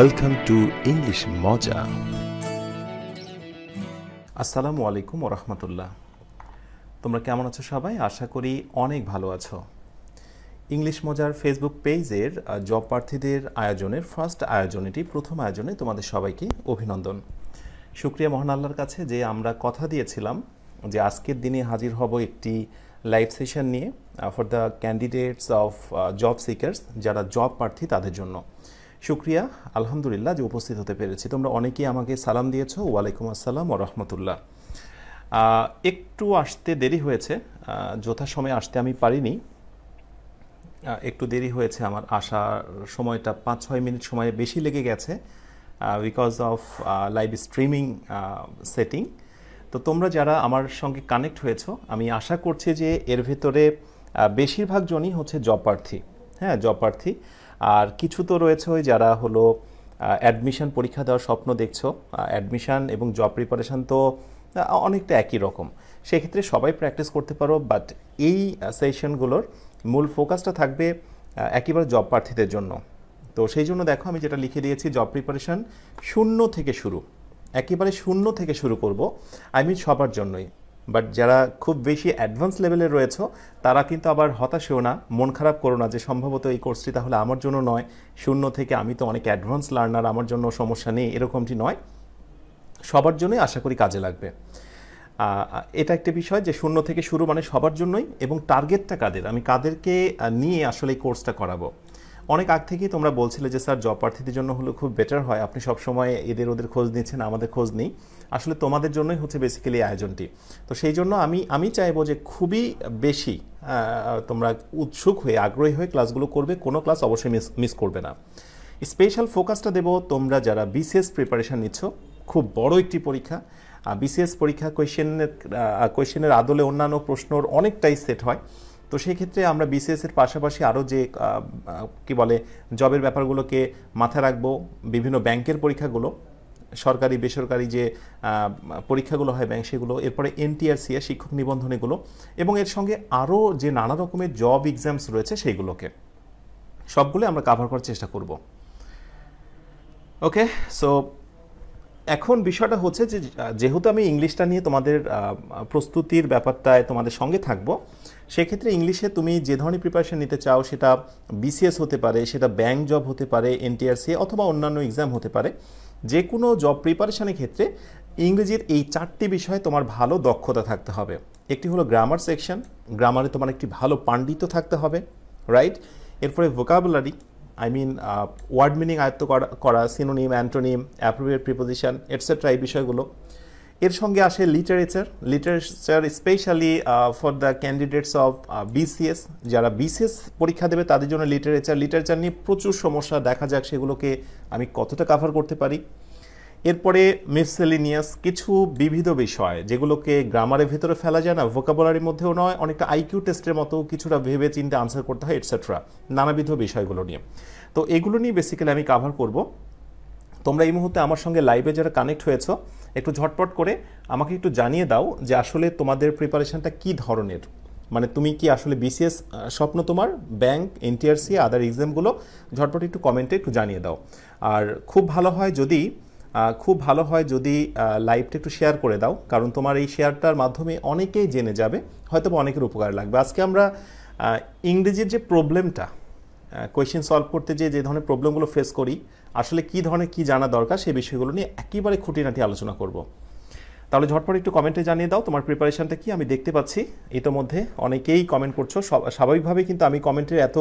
Welcome to English Moja. আসসালামু আলাইকুম ওয়া রাহমাতুল্লাহ। তোমরা কেমন আছো সবাই? আশা করি অনেক ভালো আছো। ইংলিশ মজার ফেসবুক পেজের জব প্রার্থীদের আয়োজনের ফার্স্ট প্রথম আয়োজনে তোমাদের সবাইকে অভিনন্দন। শুকরিয়া মহান আল্লাহর কাছে যে আমরা কথা দিয়েছিলাম যে আজকের দিনে হাজির হব একটি লাইভ সেশন নিয়ে for the candidates of job seekers, যারা জব প্রার্থী তাদের জন্য। শুকরিয়া আলহামদুলিল্লাহ যে উপস্থিত হতে পেরেছি। তোমরা অনেকেই আমাকে সালাম দিয়েছো। ওয়ালাইকুম আসসালাম ওয়া রাহমাতুল্লাহ। একটু আসতে দেরি হয়েছে, যথাসময়ে আসতে আমি পারিনি, একটু দেরি হয়েছে। আমার আসার সময়টা 5-6 মিনিট সময় বেশি লেগে গেছে because of live streaming setting. তো তোমরা যারা আমার সঙ্গে কানেক্ট হয়েছো, আমি আশা করছি যে এর ভেতরে বেশিরভাগ জনই হচ্ছে জব প্রার্থী। হ্যাঁ, জব প্রার্থী। আর কিছু তো রয়েছে ওই যারা হলো অ্যাডমিশন পরীক্ষা দেওয়ার স্বপ্ন দেখছো। অ্যাডমিশন এবং জব প্রিপারেশন তো অনেকটা একই রকম, সেক্ষেত্রে সবাই প্র্যাকটিস করতে পারো। বাট এই সেশনগুলোর মূল ফোকাসটা থাকবে একেবারে জব প্রার্থীদের জন্য। তো সেই জন্য দেখো আমি যেটা লিখে দিয়েছি, জব প্রিপারেশন শূন্য থেকে শুরু, একেবারে শূন্য থেকে শুরু করব। আই মিন সবার জন্যই। বাট যারা খুব বেশি অ্যাডভান্স লেভেলে রয়েছে তারা কিন্তু আবার হতাশ হও না, মন খারাপ করো না যে সম্ভবত এই কোর্সটি তাহলে আমার জন্য নয়, শূন্য থেকে আমি তো অনেক অ্যাডভান্স লার্নার, আমার জন্য সমস্যা নেই, এরকমটি নয়। সবার জন্যই আশা করি কাজে লাগবে। এটা একটা বিষয় যে শূন্য থেকে শুরু মানে সবার জন্যই। এবং টার্গেটটা কাদের, আমি কাদেরকে নিয়ে আসলে এই কোর্সটা করাবো। অনেক আগ থেকেই তোমরা বলছিলে যে স্যার জব প্রার্থীদের জন্য হলে খুব বেটার হয়, আপনি সবসময় এদের ওদের খোঁজ নিচ্ছেন, আমাদের খোঁজ নেই। আসলে তোমাদের জন্যই হচ্ছে বেসিক্যালি আয়োজনটি। তো সেই জন্য আমি চাইবো যে খুবই বেশি তোমরা উৎসুক হয়ে আগ্রহী হয়ে ক্লাসগুলো করবে, কোনো ক্লাস অবশ্যই মিস করবে না। স্পেশাল ফোকাসটা দেবো তোমরা যারা বিসিএস প্রিপারেশান নিচ্ছ। খুব বড় একটি পরীক্ষা, বিসিএস পরীক্ষা। কোয়েশ্চেনের আদলে অন্যান্য প্রশ্নর অনেকটাই সেট হয়। তো সেই ক্ষেত্রে আমরা বিসিএসের পাশাপাশি আরও যে কি বলে জবের ব্যাপারগুলোকে মাথায় রাখবো। বিভিন্ন ব্যাংকের পরীক্ষাগুলো, সরকারি বেসরকারি যে পরীক্ষাগুলো হয় ব্যাংক, সেগুলো, এরপরে এনটিআরসি শিক্ষক নিবন্ধনীগুলো, এবং এর সঙ্গে আরও যে নানা রকমের জব এক্সামস রয়েছে সেইগুলোকে সবগুলো আমরা কাভার করার চেষ্টা করব। ওকে, সো এখন বিষয়টা হচ্ছে যে যেহেতু আমি ইংলিশটা নিয়ে তোমাদের প্রস্তুতির ব্যাপারটায় তোমাদের সঙ্গে থাকবো, সেক্ষেত্রে ইংলিশে তুমি যে ধরনের প্রিপারেশন নিতে চাও, সেটা বিসিএস হতে পারে, সেটা ব্যাংক জব হতে পারে, এনটিআরসি অথবা অন্যান্য এক্সাম হতে পারে। যে কোনো জব প্রিপারেশনের ক্ষেত্রে ইংরেজির এই 4টি বিষয়ে তোমার ভালো দক্ষতা থাকতে হবে। একটি হলো গ্রামার সেকশন, গ্রামারে তোমার একটি ভালো পাণ্ডিত্য থাকতে হবে, রাইট। এরপরে vocabulary, I mean word meaning আয়ত্ত করা, synonym, antonym, appropriate preposition etcetera, এই বিষয়গুলো। এর সঙ্গে আসে literature specially for the candidates of BCS. যারা বিসিএস পরীক্ষা দেবে তাদের জন্য লিটারেচার নিয়ে প্রচুর সমস্যা, দেখা যাক সেগুলোকে আমি কতটা কাভার করতে পারি। এরপরে মিসসেলিনিয়াস কিছু বিবিধ বিষয়, যেগুলোকে গ্রামারের ভেতরে ফেলা যায় না, ভোকাবুলারির মধ্যেও নয়, অনেকটা আইকিউ টেস্টের মতো কিছুটা ভেবে চিন্তে আনসার করতে হয়, এটসেট্রা, নানাবিধ বিষয়গুলো নিয়ে। তো এগুলো নিয়ে বেসিক্যালি আমি কাভার করব। তোমরা এই মুহূর্তে আমার সঙ্গে লাইভে যারা কানেক্ট হয়েছো, একটু ঝটপট করে আমাকে একটু জানিয়ে দাও যে আসলে তোমাদের প্রিপারেশনটা কী ধরনের। মানে তুমি কি আসলে বিসিএস স্বপ্ন তোমার, ব্যাংক, এনটিআরসি, আদার এক্সামগুলো, ঝটপট একটু কমেন্টে একটু জানিয়ে দাও। আর খুব ভালো হয় যদি লাইভটা একটু শেয়ার করে দাও, কারণ তোমার এই শেয়ারটার মাধ্যমে অনেকেই জেনে যাবে, হয়তো অনেকের উপকার লাগবে। আজকে আমরা ইংরেজির যে প্রবলেমটা, কোয়েশ্চেন সলভ করতে যে ধরনের প্রবলেমগুলো ফেস করি, আসলে কী ধরনের কী জানা দরকার সেই বিষয়গুলো নিয়ে একেবারে খুঁটিনাটি আলোচনা করব। তাহলে ঝটপট একটু কমেন্টে জানিয়ে দাও তোমার প্রিপারেশনটা কি। আমি দেখতে পাচ্ছি ইতোমধ্যে অনেকেই কমেন্ট করছো। স্বাভাবিকভাবেই কিন্তু আমি কমেন্টের এত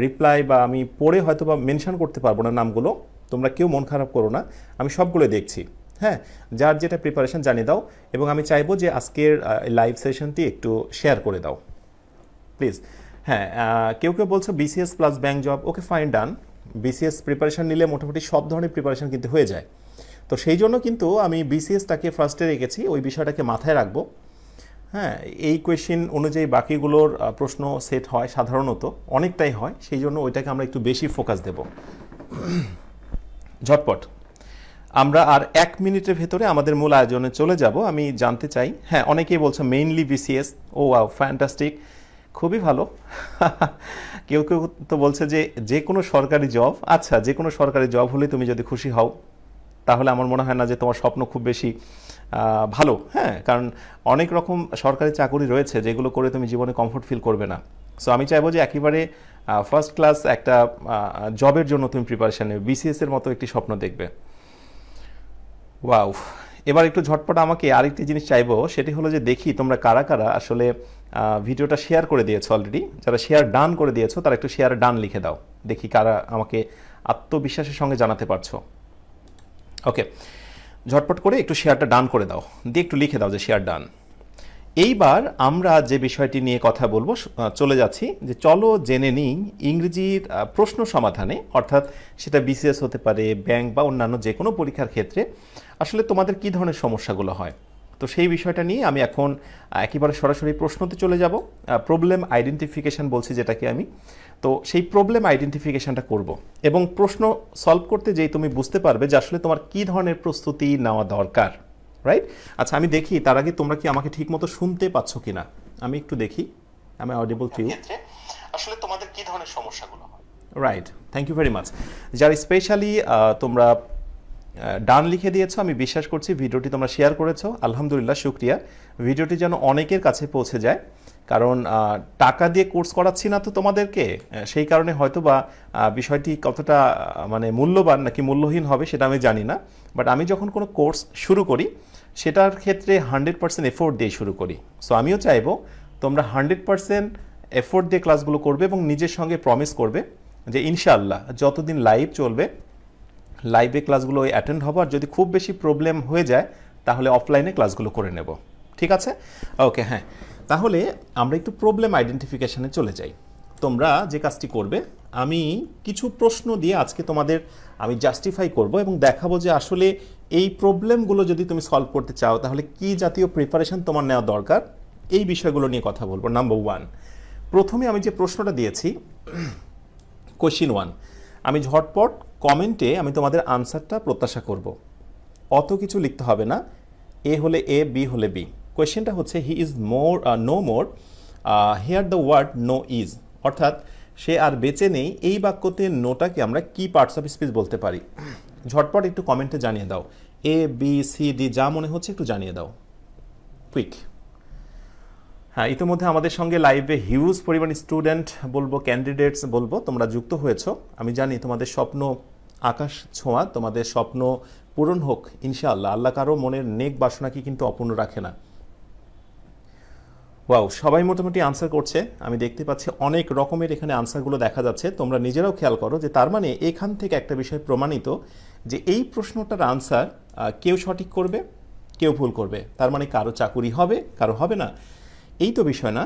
রিপ্লাই বা আমি পড়ে হয়তো বা মেনশন করতে পারবো না নামগুলো, তোমরা কেউ মন খারাপ করো না, আমি সবগুলো দেখছি। হ্যাঁ, যার যেটা প্রিপারেশন জানিয়ে দাও, এবং আমি চাইবো যে আজকের লাইভ সেশনটি একটু শেয়ার করে দাও প্লিজ। হ্যাঁ, কেউ বলছো BCS plus bank job, okay fine, done. BCS preparation নিলে মোটামুটি সব ধরনের প্রিপারেশন কিন্তু হয়ে যায়। তো সেই জন্য কিন্তু আমি বিসিএসটাকে ফার্স্টে রেখেছি, ওই বিষয়টাকে মাথায় রাখবো। হ্যাঁ, এই কোয়েশ্চেন অনুযায়ী বাকিগুলোর প্রশ্ন সেট হয়, সাধারণত অনেকটাই হয়, সেই জন্য ওইটাকে আমরা একটু বেশি ফোকাস দেব। ঝটপট আমরা আর 1 মিনিটের ভেতরে আমাদের মূল আয়োজনে চলে যাব। আমি জানতে চাই, হ্যাঁ অনেকেই বলছে মেইনলি বিসিএস, ও ওয়াও ফ্যান্টাস্টিক, খুবই ভালো। কেউ কেউ তো বলছে যে যে কোনো সরকারি জব, আচ্ছা যে কোনো সরকারি জব হলে তুমি যদি খুশি হও তাহলে আমার মনে হয় না যে তোমার স্বপ্ন খুব বেশি ভালো। হ্যাঁ, কারণ অনেক রকম সরকারি চাকরি রয়েছে যেগুলো করে তুমি জীবনে কমফোর্ট ফিল করবে না। সো আমি চাইবো যে একেবারে ফার্স্ট ক্লাস একটা জবের জন্য তুমি প্রিপারেশন নেবে, বিসিএস এর মতো একটি স্বপ্ন দেখবে। ওয়াও, এবার একটু ঝটপট আমাকে আরেকটি জিনিস চাইবো, সেটি হলো যে দেখি তোমরা কারা কারা আসলে ভিডিওটা শেয়ার করে দিয়েছো অলরেডি। যারা শেয়ার ডান করে দিয়েছো তারা একটু শেয়ার ডান লিখে দাও, দেখি কারা আমাকে আত্মবিশ্বাসের সঙ্গে জানাতে পারছো। ওকে, ঝটপট করে একটু শেয়ারটা ডান করে দাও, দিয়ে একটু লিখে দাও যে শেয়ার ডান। এইবার আমরা যে বিষয়টি নিয়ে কথা বলবো চলে যাচ্ছি, যে চলো জেনে নিই ইংরেজির প্রশ্ন সমাধানে, অর্থাৎ সেটা বিসিএস হতে পারে, ব্যাংক বা অন্যান্য যে কোনো পরীক্ষার ক্ষেত্রে আসলে তোমাদের কী ধরনের সমস্যাগুলো হয়। তো সেই বিষয়টা নিয়ে আমি এখন একেবারে সরাসরি প্রশ্নতে চলে যাব। প্রবলেম আইডেন্টিফিকেশান বলছি যেটাকে আমি, তো সেই প্রবলেম আইডেন্টিফিকেশানটা করব এবং প্রশ্ন সলভ করতে যেই তুমি বুঝতে পারবে যে আসলে তোমার কী ধরনের প্রস্তুতি নেওয়া দরকার। রাইট? আচ্ছা, আমি দেখি তার আগে তোমরা কি আমাকে ঠিকমতো শুনতে পাচ্ছ কিনা, আমি একটু দেখি। আমি অডিবল টু ইউ? আসলে তোমাদের কী ধরনের সমস্যাগুলো হয়। Right, thank you very much. যারা স্পেশালি তোমরা ডান লিখে দিয়েছো, আমি বিশ্বাস করছি ভিডিওটি তোমরা শেয়ার করেছো, আলহামদুলিল্লাহ, শুক্রিয়া। ভিডিওটি যেন অনেকের কাছে পৌঁছে যায়, কারণ টাকা দিয়ে কোর্স করাচ্ছি না তো তোমাদেরকে, সেই কারণে হয়তো বা বিষয়টি কতটা মানে মূল্যবান নাকি মূল্যহীন হবে সেটা আমি জানি না। বাট আমি যখন কোনো কোর্স শুরু করি সেটার ক্ষেত্রে 100% এফোর্ট দিয়ে শুরু করি। সো আমিও চাইবো তোমরা 100% এফোর্ট দিয়ে ক্লাসগুলো করবে এবং নিজের সঙ্গে প্রমিস করবে যে ইনশাআল্লাহ যতদিন লাইভ চলবে লাইভে ক্লাসগুলো অ্যাটেন্ড হবো, আর যদি খুব বেশি প্রবলেম হয়ে যায় তাহলে অফলাইনে ক্লাসগুলো করে নেব। ঠিক আছে? ওকে, হ্যাঁ, তাহলে আমরা একটু প্রবলেম আইডেন্টিফিকেশানে চলে যাই। তোমরা যে কাজটি করবে, আমি কিছু প্রশ্ন দিয়ে আজকে তোমাদের আমি জাস্টিফাই করব এবং দেখাবো যে আসলে এই প্রবলেমগুলো যদি তুমি সলভ করতে চাও তাহলে কি জাতীয় প্রিপারেশন তোমার নেওয়া দরকার, এই বিষয়গুলো নিয়ে কথা বলবো। নাম্বার 1, প্রথমে আমি যে প্রশ্নটা দিয়েছি কোয়েশ্চেন 1, আমি ঝটপট কমেন্টে আমি তোমাদের আনসারটা প্রত্যাশা করব। অত কিছু লিখতে হবে না, এ হলে এ, বি হলে বি। কোয়েশ্চেনটা হচ্ছে he is more no more, here the word no is, অর্থাৎ সে আর বেঁচে নেই, এই বাক্যতে নোটাকে আমরা কি পার্টস অফ স্পিচ বলতে পারি। ঝটপট একটু কমেন্টে জানিয়ে দাও, এ, বি, সি, ডি, যা মনে হচ্ছে একটু জানিয়ে দাও, কুইক। হ্যাঁ, ইতিমধ্যে আমাদের সঙ্গে লাইভে হিউজ পরিমাণ স্টুডেন্ট বলবো, ক্যান্ডিডেটস বলবো, তোমরা যুক্ত হয়েছো। আমি জানি তোমাদের স্বপ্ন আকাশ ছোঁয়া, তোমাদের স্বপ্ন পূরণ হোক ইনশাআল্লাহ। আল্লাহ কারো মনের নেক বাসনাকে কিন্তু অপূর্ণ রাখে না। ওয়াও, সবাই মোটামুটি আনসার করছে, আমি দেখতে পাচ্ছি অনেক রকমের এখানে আনসারগুলো দেখা যাচ্ছে। তোমরা নিজেরাও খেয়াল করো যে তার মানে এখান থেকে একটা বিষয় প্রমাণিত যে এই প্রশ্নটার আনসার কেউ সঠিক করবে, কেউ ভুল করবে, তার মানে কারো চাকুরি হবে, কারো হবে না। এই তো বিষয় না,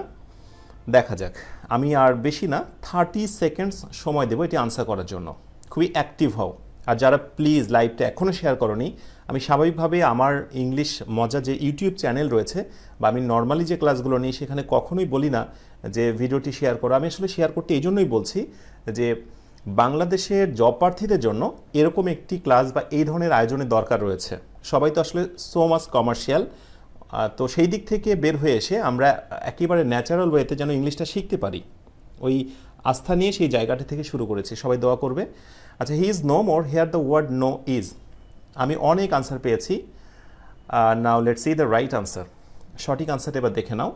দেখা যাক। আমি আর বেশি না 30 সেকেন্ডস সময় দেবো এটি আনসার করার জন্য। খুবই অ্যাক্টিভ হও, আর যারা প্লিজ লাইভটা এখনও শেয়ার করোনি, আমি স্বাভাবিকভাবে আমার ইংলিশ মজা যে ইউটিউব চ্যানেল রয়েছে বা আমি নর্মালি যে ক্লাসগুলো নিই সেখানে কখনোই বলি না যে ভিডিওটি শেয়ার করো। আমি আসলে শেয়ার করতে এই জন্যই বলছি যে বাংলাদেশের জব প্রার্থীদের জন্য এরকম একটি ক্লাস বা এই ধরনের আয়োজনের দরকার রয়েছে। সবাই তো আসলে সো মাচ কমার্শিয়াল, তো সেই দিক থেকে বের হয়ে এসে আমরা একেবারে ন্যাচারাল ওয়েতে যেন ইংলিশটা শিখতে পারি, ওই আস্থা নিয়ে সেই জায়গাটা থেকে শুরু করেছি। সবাই দোয়া করবে। আচ্ছা, he is no more, here the word no is, আমি অনেক আনসার পেয়েছি। Now let's see the right answer. সঠিক আনসারটা এবার দেখে নাও।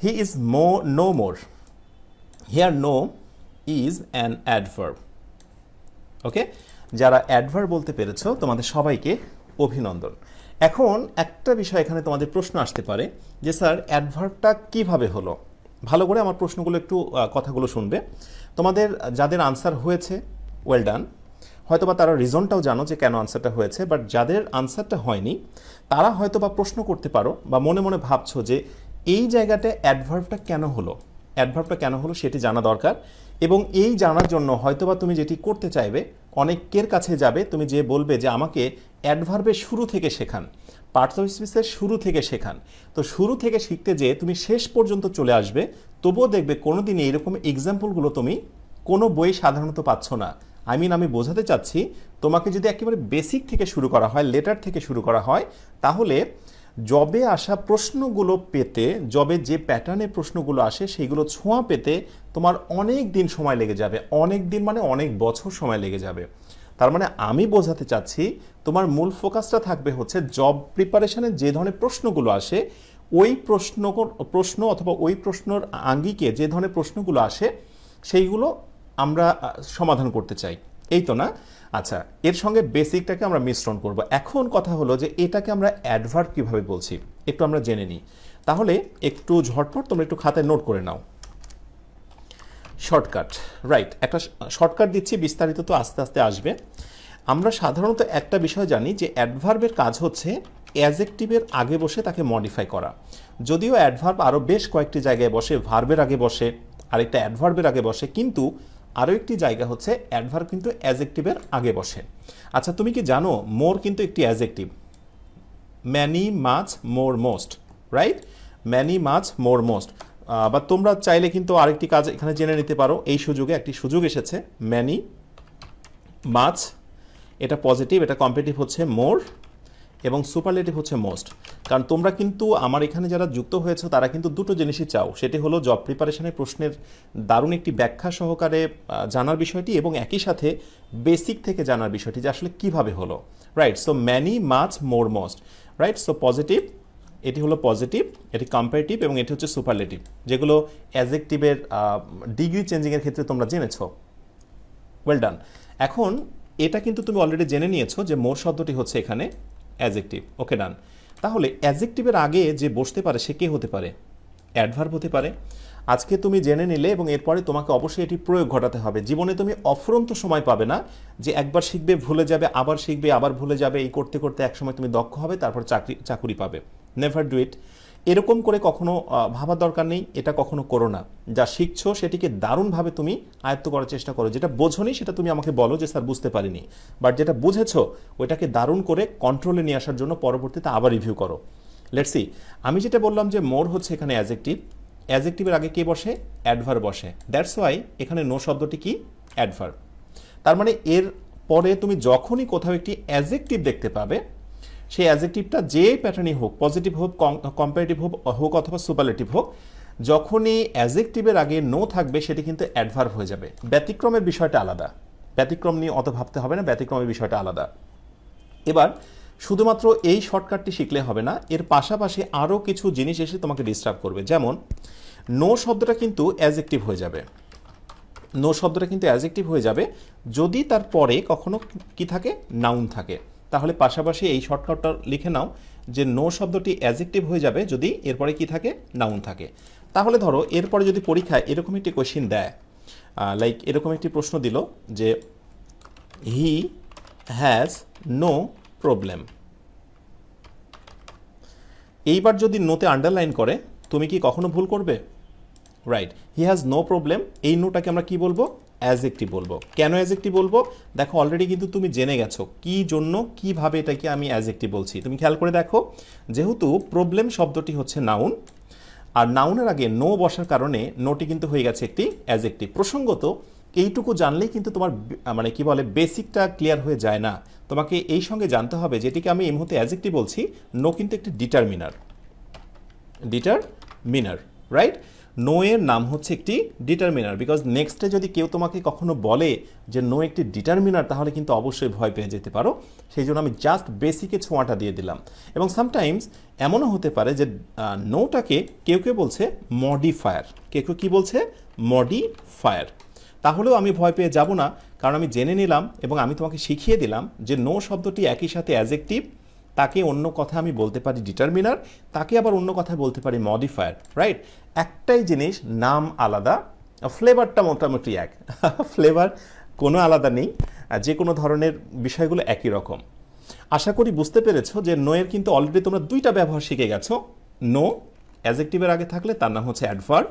He is no more, here no is an adverb. Okay, যারা অ্যাডভার্ব বলতে পেরেছো তোমাদের সবাইকে অভিনন্দন। এখন একটা বিষয় এখানে তোমাদের প্রশ্ন আসতে পারে যে স্যার অ্যাডভার্বটা কিভাবে হলো। ভালো করে আমার প্রশ্নগুলো একটু কথাগুলো শুনবে। তোমাদের যাদের আনসার হয়েছে ওয়েল ডান, হয়তোবা তারা রিজনটাও জানো যে কেন আনসারটা হয়েছে, বাট যাদের আনসারটা হয়নি তারা হয়তোবা প্রশ্ন করতে পারো বা মনে মনে ভাবছো যে এই জায়গাটা অ্যাডভার্বটা কেন হলো, অ্যাডভার্বটা কেন হলো সেটি জানা দরকার। এবং এই জানার জন্য হয়তোবা তুমি যেটি করতে চাইবে, অনেকের কাছে যাবে, তুমি যে বলবে যে আমাকে অ্যাডভার্বের শুরু থেকে শেখান, পার্টস অফ স্পিচের শুরু থেকে শেখান। তো শুরু থেকে শিখতে যেয়ে তুমি শেষ পর্যন্ত চলে আসবে, তবুও দেখবে কোনো দিন এইরকম এক্সাম্পলগুলো তুমি কোনো বই সাধারণত পাচ্ছ না। আমি বোঝাতে চাচ্ছি তোমাকে যদি একেবারে বেসিক থেকে শুরু করা হয়, লেটার থেকে শুরু করা হয়, তাহলে জবে আসা প্রশ্নগুলো পেতে, জবে যে প্যাটার্নে প্রশ্নগুলো আসে সেইগুলো ছোঁয়া পেতে তোমার অনেক দিন সময় লেগে যাবে, অনেক দিন মানে অনেক বছর সময় লেগে যাবে। তার মানে আমি বোঝাতে চাচ্ছি তোমার মূল ফোকাসটা থাকবে হচ্ছে জব প্রিপারেশনের যে ধরনের প্রশ্নগুলো আসে ওই প্রশ্ন অথবা ওই প্রশ্নর আঙ্গিকে যে ধরনের প্রশ্নগুলো আসে সেইগুলো আমরা সমাধান করতে চাই, এই তো না? আচ্ছা, এর সঙ্গে বেসিকটাকে আমরা মিশ্রণ করব। এখন কথা হলো যে এটাকে আমরা অ্যাডভার্ব কিভাবে বলছি একটু আমরা জেনে নিই। তাহলে একটু ঝটপট তোমরা একটু খাতায় নোট করে নাও। শর্টকাট, রাইট, একটা শর্টকাট দিচ্ছি, বিস্তারিত তো আস্তে আস্তে আসবে। আমরা সাধারণত একটা বিষয় জানি যে অ্যাডভার্বের কাজ হচ্ছে অ্যাজেক্টিভের আগে বসে তাকে মডিফাই করা। যদিও অ্যাডভার্ব আরও বেশ কয়েকটি জায়গায় বসে, ভার্বের আগে বসে, আরেকটা অ্যাডভার্বের আগে বসে, কিন্তু আরও একটি জায়গা হচ্ছে অ্যাডভার্ব কিন্তু অ্যাজেক্টিভের আগে বসে। আচ্ছা, তুমি কি জানো মোর কিন্তু একটি adjective, many much more most, right? Many much more most. বা তোমরা চাইলে কিন্তু আরেকটি কাজ এখানে জেনে নিতে পারো, এই সুযোগে একটি সুযোগ এসেছে, ম্যানি মাচ এটা পজিটিভ, এটা কম্পারেটিভ হচ্ছে মোর এবং সুপারলেটিভ হচ্ছে মোস্ট। কারণ তোমরা কিন্তু আমার এখানে যারা যুক্ত হয়েছে তারা কিন্তু দুটো জিনিসই চাও, সেটি হলো জব প্রিপারেশনের প্রশ্নের দারুণ একটি ব্যাখ্যা সহকারে জানার বিষয়টি এবং একই সাথে বেসিক থেকে জানার বিষয়টি যে আসলে কীভাবে হলো, right? So many much more most, right? So positive, এটি হলো পজিটিভ, এটি কম্পারেটিভ এবং এটি হচ্ছে সুপারলেটিভ, যেগুলো অ্যাজেক্টিভের ডিগ্রি চেঞ্জিংয়ের ক্ষেত্রে তোমরা জেনেছো। Well done. এখন এটা কিন্তু তুমি অলরেডি জেনে নিয়েছো যে মোর শব্দটি হচ্ছে এখানে অ্যাজেক্টিভ। ওকে, ডান। তাহলে অ্যাজেক্টিভের আগে যে বসতে পারে সে কে হতে পারে? অ্যাডভার্ব হতে পারে। আজকে তুমি জেনে নিলে এবং এরপরে তোমাকে অবশ্যই এটি প্রয়োগ ঘটাতে হবে। জীবনে তুমি অফুরন্ত সময় পাবে না যে একবার শিখবে ভুলে যাবে, আবার শিখবে আবার ভুলে যাবে, এই করতে করতে একসময় তুমি দক্ষ হবে, তারপর চাকুরি পাবে। Never do it. এরকম করে কখনো ভাবার দরকার নেই, এটা কখনো করো না। যা শিখছো সেটিকে দারুণভাবে তুমি আয়ত্ত করার চেষ্টা করো। যেটা বোঝোনি সেটা তুমি আমাকে বলো যে স্যার বুঝতে পারিনি, বাট যেটা বুঝেছো ওইটাকে দারুণ করে কন্ট্রোলে নিয়ে আসার জন্য পরবর্তীতে আবার রিভিউ করো। লেটস সি, আমি যেটা বললাম যে মোর হচ্ছে এখানে অ্যাজেক্টিভ, অ্যাজেক্টিভের আগে কে বসে? অ্যাডভার্ব বসে। দ্যাটস ওয়াই এখানে নো শব্দটি কি? অ্যাডভার্ব। তার মানে এর পরে তুমি যখনই কোথাও একটি অ্যাজেক্টিভ দেখতে পাবে, সেই অ্যাজেক্টিভটা যে প্যাটার্নই হোক, পজিটিভ হোক, কম্পারেটিভ হোক অথবা সুপারলেটিভ হোক, যখনই অ্যাজেক্টিভের আগে নো থাকবে সেটি কিন্তু অ্যাডভার্ব হয়ে যাবে। ব্যতিক্রমের বিষয়টা আলাদা, ব্যতিক্রম নিয়ে অত ভাবতে হবে না, ব্যতিক্রমের বিষয়টা আলাদা। এবার শুধুমাত্র এই শর্টকাটটি শিখলে হবে না, এর পাশাপাশি আরও কিছু জিনিস এসে তোমাকে ডিস্টার্ব করবে। যেমন নো শব্দটা কিন্তু অ্যাজেক্টিভ হয়ে যাবে, নো শব্দটা কিন্তু অ্যাজেক্টিভ হয়ে যাবে যদি তার পরে কখনো কি থাকে? নাউন থাকে। তাহলে পাশাপাশি এই শর্টকাটটা লিখে নাও যে নো শব্দটি অ্যাজেক্টিভ হয়ে যাবে যদি এরপরে কি থাকে? নাউন থাকে। তাহলে ধরো এরপরে যদি পরীক্ষায় এরকম একটি কোয়েশ্চেন দেয়, লাইক এরকম একটি প্রশ্ন দিল যে হি হ্যাজ নো প্রবলেম, এইবার যদি নোতে আন্ডারলাইন করে তুমি কি কখনো ভুল করবে? Right, he has no problem, এই নোটাকে আমরা কি বলবো? অ্যাজেক্টিভ বলবো। কেন অ্যাজেক্টিভ বলবো? দেখো অলরেডি কিন্তু তুমি জেনে গেছো কি জন্য কিভাবে এটাকে আমি অ্যাজেক্টিভ বলছি। তুমি খেয়াল করে দেখো, যেহেতু প্রবলেম শব্দটি হচ্ছে নাউন, আর নাউনের আগে নো বসার কারণে নোটি কিন্তু হয়ে গেছে একটি অ্যাজেক্টিভ। প্রসঙ্গত এইটুকু জানলেই কিন্তু তোমার মানে কি বলে বেসিকটা ক্লিয়ার হয়ে যায় না। তোমাকে এই সঙ্গে জানতে হবে যেটিকে আমি এই মুহূর্তে অ্যাজেক্টিভ বলছি, নো কিন্তু একটি ডিটারমিনার, ডিটারমিনার, রাইট? নো এর নাম হচ্ছে একটি ডিটারমিনার। বিকজ নেক্সটে যদি কেউ তোমাকে কখনো বলে যে নো একটি ডিটারমিনার, তাহলে কিন্তু অবশ্যই ভয় পেয়ে যেতে পারো। সেই জন্য আমি জাস্ট বেসিকে ছোঁয়াটা দিয়ে দিলাম। এবং সামটাইমস এমনও হতে পারে যে নোটাকে কেউ কেউ বলছে মডিফায়ার, কেউ কেউ কী বলছে? মডিফায়ার। তাহলেও আমি ভয় পেয়ে যাব না, কারণ আমি জেনে নিলাম এবং আমি তোমাকে শিখিয়ে দিলাম যে নো শব্দটি একই সাথে অ্যাজেক্টিভ, তাকে অন্য কথা আমি বলতে পারি ডিটারমিনার, তাকে আবার অন্য কথা বলতে পারি মডিফায়ার, রাইট? একটাই জিনিস, নাম আলাদা, ফ্লেভারটা মোটামুটি এক। ফ্লেভার কোনো আলাদা নেই, যে কোনো ধরনের বিষয়গুলো একই রকম। আশা করি বুঝতে পেরেছো যে নো এর কিন্তু অলরেডি তোমরা দুইটা ব্যবহার শিখে গেছো। নো অ্যাজেক্টিভের আগে থাকলে তার নাম হচ্ছে অ্যাডভার্ব,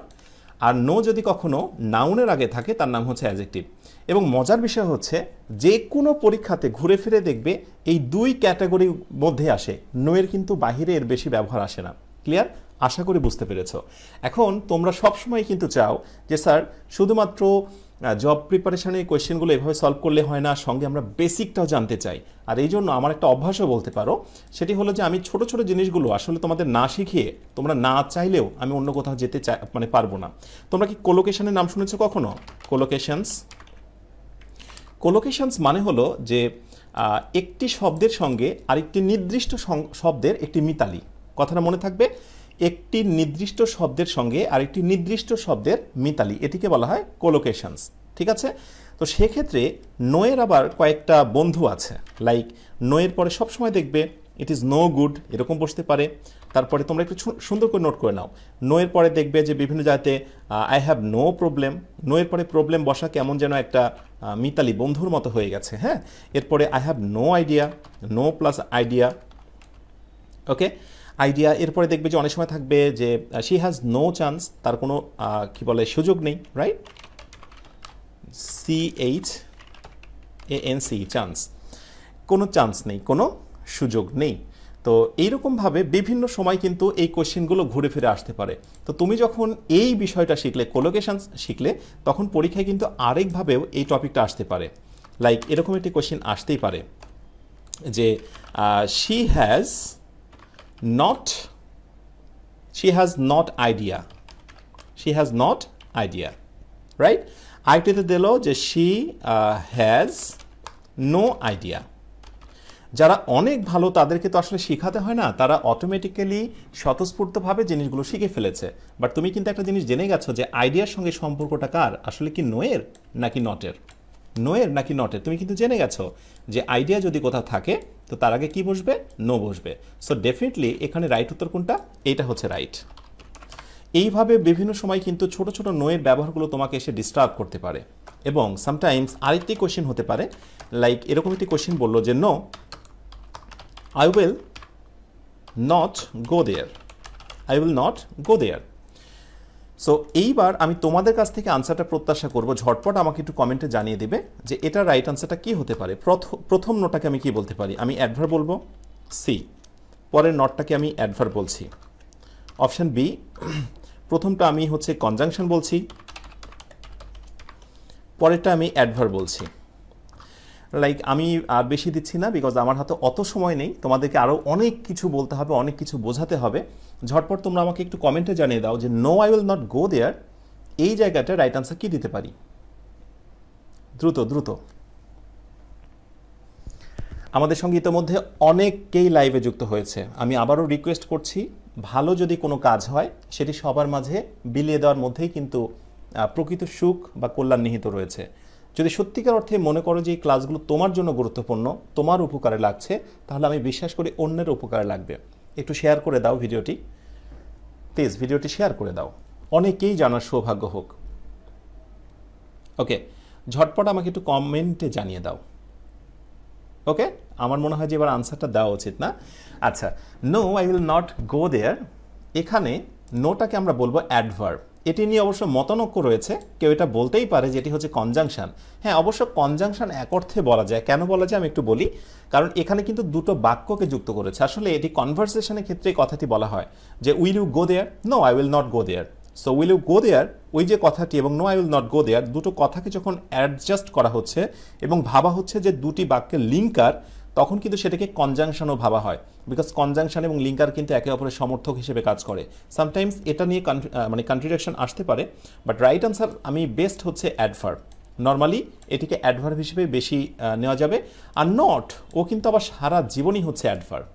আর নো যদি কখনো নাউনের আগে থাকে তার নাম হচ্ছে অ্যাজেক্টিভ। এবং মজার বিষয় হচ্ছে যে কোনো পরীক্ষাতে ঘুরে ফিরে দেখবে এই দুই ক্যাটাগরির মধ্যে আসে, নো এর কিন্তু বাহিরে এর বেশি ব্যবহার আসে না। ক্লিয়ার? আশা করি বুঝতে পেরেছো। এখন তোমরা সবসময় কিন্তু চাও যে স্যার শুধুমাত্র জব প্রিপারেশনের কোয়েশ্চেনগুলো এভাবে সলভ করলে হয় না, সঙ্গে আমরা বেসিকটাও জানতে চাই। আর এই জন্য আমার একটা অভ্যাসও বলতে পারো, সেটি হলো যে আমি ছোট ছোট জিনিসগুলো আসলে তোমাদের না শিখিয়ে, তোমরা না চাইলেও আমি অন্য কোথাও যেতে চাই মানে পারবো না। তোমরা কি কোলোকেশনের নাম শুনেছো কখনো? কোলোকেশনস। কোলোকেশনস মানে হলো যে একটি শব্দের সঙ্গে আরেকটি নির্দিষ্ট শব্দের একটি মিতালি। কথাটা মনে থাকবে, একটি নির্দিষ্ট শব্দের সঙ্গে আরেকটি নির্দিষ্ট শব্দের মিতালি, এটিকে বলা হয় কোলোকেশনস। ঠিক আছে? তো সেক্ষেত্রে নোয়ের আবার কয়েকটা বন্ধু আছে। লাইক নোয়ের পরে সবসময় দেখবে ইট ইজ নো গুড, এরকম বসতে পারে। তারপরে তোমরা একটু সুন্দর করে নোট করে নাও, নোয়ের পরে দেখবে যে বিভিন্ন জায়গাতে আই হ্যাভ নো প্রবলেম। নোয়ের পরে প্রবলেম বসা কেমন যেন একটা মিতালি বন্ধুর মতো হয়ে গেছে। হ্যাঁ, এরপরে I have no idea, no plus idea. Okay, idea. এরপরে দেখবে যে অনেক সময় থাকবে যে শি হ্যাজ নো চান্স, তার কোনো কি বলে সুযোগ নেই, রাইট? CHANC, চান্স, কোনো চান্স নেই, কোনো সুযোগ নেই। তো এইরকমভাবে বিভিন্ন সময় কিন্তু এই কোশ্চেনগুলো ঘুরে ফিরে আসতে পারে। তো তুমি যখন এই বিষয়টা শিখলে, কোলোকেশন শিখলে, তখন পরীক্ষায় কিন্তু আরেকভাবেও এই টপিকটা আসতে পারে। লাইক এরকম একটি কোশ্চেন আসতেই পারে যে she has not idea, she has not idea, right? আইটিতে দিল যে শি হ্যাজ নো আইডিয়া। যারা অনেক ভালো তাদেরকে তো আসলে শেখাতে হয় না, তারা অটোমেটিক্যালি স্বতঃস্ফূর্তভাবে জিনিসগুলো শিখে ফেলেছে। বাট তুমি কিন্তু একটা জিনিস জেনে গেছো যে আইডিয়ার সঙ্গে সম্পর্কটা কার, আসলে কি নোয়ের নাকি নটের, নোয়ের নাকি নটের। তুমি কিন্তু জেনে গেছো যে আইডিয়া যদি কোথাও থাকে তো তার আগে কি বসবে, নো বসবে। সো ডেফিনেটলি এখানে রাইট উত্তর কোনটা? এইটা হচ্ছে রাইট। এইভাবে বিভিন্ন সময় কিন্তু ছোট ছোট নোয়ের ব্যবহারগুলো তোমাকে এসে ডিস্টার্ব করতে পারে। এবং সামটাইমস আরেকটি কোশ্চেন হতে পারে, লাইক এরকম একটি কোশ্চেন বললো যে no I will not go there, I will not go there. So এইবার আমি তোমাদের কাছ থেকে আনসারটা প্রত্যাশা করব, ঝটপট আমাকে একটু কমেন্টে জানিয়ে দেবে যে এটা রাইট আনসারটা কি হতে পারে। প্রথম নোটাকে আমি কি বলতে পারি? আমি অ্যাডভার্ব বলবো, সি। পরের নটটাকে আমি অ্যাডভার্ব বলছি, অপশন বি। প্রথমটা আমি হচ্ছে কনজাংশন বলছি, পরেরটা আমি অ্যাডভার্ব বলছি। লাইক আমি আর বেশি দিচ্ছি না, বিকজ আমার হাতে অত সময় নেই, তোমাদেরকে আরও অনেক কিছু বলতে হবে, অনেক কিছু বোঝাতে হবে। ঝটপট তোমরা আমাকে একটু কমেন্টে জানিয়ে দাও যে no I will not go there, এই জায়গাটা রাইট আনসার কি দিতে পারি? দ্রুত দ্রুত। আমাদের সঙ্গে ইতিমধ্যে অনেককেই লাইভে যুক্ত হয়েছে। আমি আবারও রিকোয়েস্ট করছি, ভালো যদি কোনো কাজ হয় সেটি সবার মাঝে বিলিয়ে দেওয়ার মধ্যেই কিন্তু প্রকৃত সুখ বা কল্যাণ নিহিত রয়েছে। যদি সত্যিকার অর্থে মনে করো যে এই ক্লাসগুলো তোমার জন্য গুরুত্বপূর্ণ, তোমার উপকারে লাগছে, তাহলে আমি বিশ্বাস করি অন্যের উপকারে লাগবে। একটু শেয়ার করে দাও ভিডিওটি, প্লিজ ভিডিওটি শেয়ার করে দাও, অনেকেই জানার সৌভাগ্য হোক। ওকে, ঝটপট আমাকে একটু কমেন্টে জানিয়ে দাও। ওকে, আমার মনে হয় যে এবার আনসারটা দেওয়া উচিত না? আচ্ছা, no I will not go there, এখানে নোটাকে আমরা বলবো অ্যাডভার্ব। এটি নিয়ে অবশ্য মতানৈক্য রয়েছে, কেউ এটা বলতেই পারে যেটি হচ্ছে কনজাংশন। হ্যাঁ, অবশ্য কনজাংশন এক অর্থে বলা যায়। কেন বলা যায় আমি একটু বলি, কারণ এখানে কিন্তু দুটো বাক্যকে যুক্ত করেছে। আসলে এটি কনভারসেশনের ক্ষেত্রে কথাটি বলা হয় যে will you go there, no I will not go there. So will you go there, ওই যে কথাটি, এবং no I will not go there, দুটো কথাকে যখন অ্যাডজাস্ট করা হচ্ছে এবং ভাবা হচ্ছে যে দুটি বাক্যের লিঙ্কার, তখন কিন্তু সেটাকে কনজাংশনও ভাবা হয়। বিকজ কনজাংশন এবং লিঙ্কার কিন্তু একে অপরের সমর্থক হিসেবে কাজ করে। সামটাইমস এটা নিয়ে মানে কন্ট্রাডিকশন আসতে পারে, বাট রাইট আনসার আমি বেস্ট হচ্ছে অ্যাডভার্ব। নর্মালি এটিকে অ্যাডভার্ব হিসেবে বেশি নেওয়া যাবে। আর নট, ও কিন্তু আবার সারা জীবনই হচ্ছে অ্যাডভার্ব,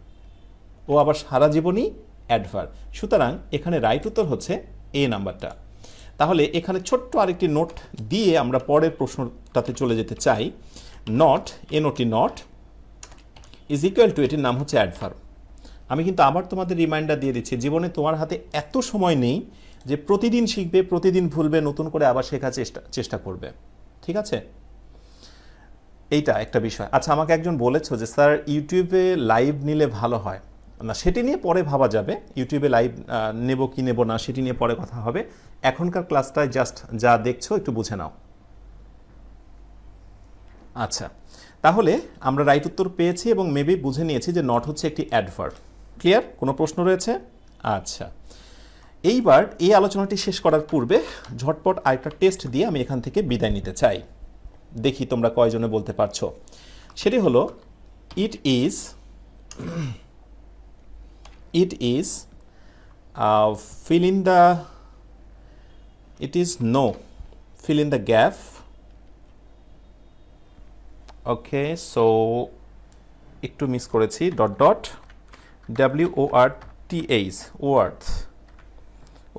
ও আবার সারা জীবনই অ্যাডভার্ব। সুতরাং এখানে রাইট উত্তর হচ্ছে এ নাম্বারটা। তাহলে এখানে ছোট্ট আরেকটি নোট দিয়ে আমরা পরের প্রশ্নটাতে চলে যেতে চাই। Not, NOT not is equal to, এটির নাম হচ্ছে অ্যাডভার্ব। আমি কিন্তু আবার তোমাদের রিমাইন্ডার দিয়ে দিচ্ছি, জীবনে তোমার হাতে এত সময় নেই যে প্রতিদিন শিখবে, প্রতিদিন ভুলবে, নতুন করে আবার শেখার চেষ্টা করবে। ঠিক আছে, এইটা একটা বিষয়। আচ্ছা, আমাকে একজন বলেছো যে স্যার ইউটিউবে লাইভ নিলে ভালো হয় না, সেটি নিয়ে পরে ভাবা যাবে। ইউটিউবে লাইভ নেব কি নেব না সেটি নিয়ে পরে কথা হবে। এখনকার ক্লাসটায় জাস্ট যা দেখছো একটু বুঝে নাও। আচ্ছা, তাহলে আমরা রাইট উত্তর পেয়েছি এবং মেবি বুঝে নিয়েছি যে নট হচ্ছে একটি অ্যাডভার্ব। ক্লিয়ার? কোনো প্রশ্ন রয়েছে? আচ্ছা, এইবার এই আলোচনাটি শেষ করার পূর্বে ঝটপট আরেকটা টেস্ট দিয়ে আমি এখান থেকে বিদায় নিতে চাই। দেখি তোমরা কয়জনে বলতে পারছো। সেটি হলো it is no fill in the gap. Okay, so একটু মিস করেছি, WORTH,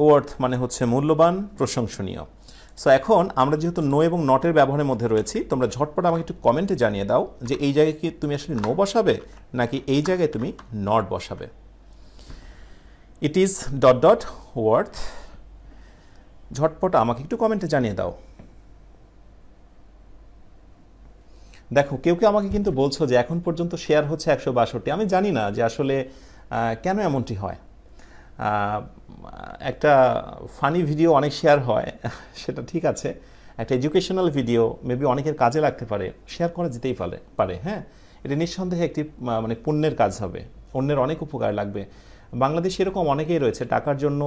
ওয়ার্থ মানে হচ্ছে মূল্যবান, প্রশংসনীয়। সো এখন আমরা যেহেতু নো এবং নটের ব্যবহারের মধ্যে রয়েছি, তোমরা ঝটপট আমাকে একটু কমেন্টে জানিয়ে দাও যে এই জায়গায় কি তুমি আসলে নো বসাবে নাকি এই জায়গায় তুমি নট বসাবে। ইট ইজ ওয়ার্থ, ঝটপট আমাকে একটু কমেন্টে জানিয়ে দাও। দেখো কেউ কেউ আমাকে কিন্তু বলছো যে এখন পর্যন্ত শেয়ার হচ্ছে 162। আমি জানি না যে আসলে কেন এমনটি হয়। একটা ফানি ভিডিও অনেক শেয়ার হয়, সেটা ঠিক আছে। একটা এডুকেশনাল ভিডিও মেবি অনেকের কাজে লাগতে পারে, শেয়ার করা যেতেই পারে। হ্যাঁ, এটা নিঃসন্দেহে একটি মানে পুণ্যের কাজ হবে, অন্যের অনেক উপকার লাগবে। বাংলাদেশে এরকম অনেকেই রয়েছে টাকার জন্য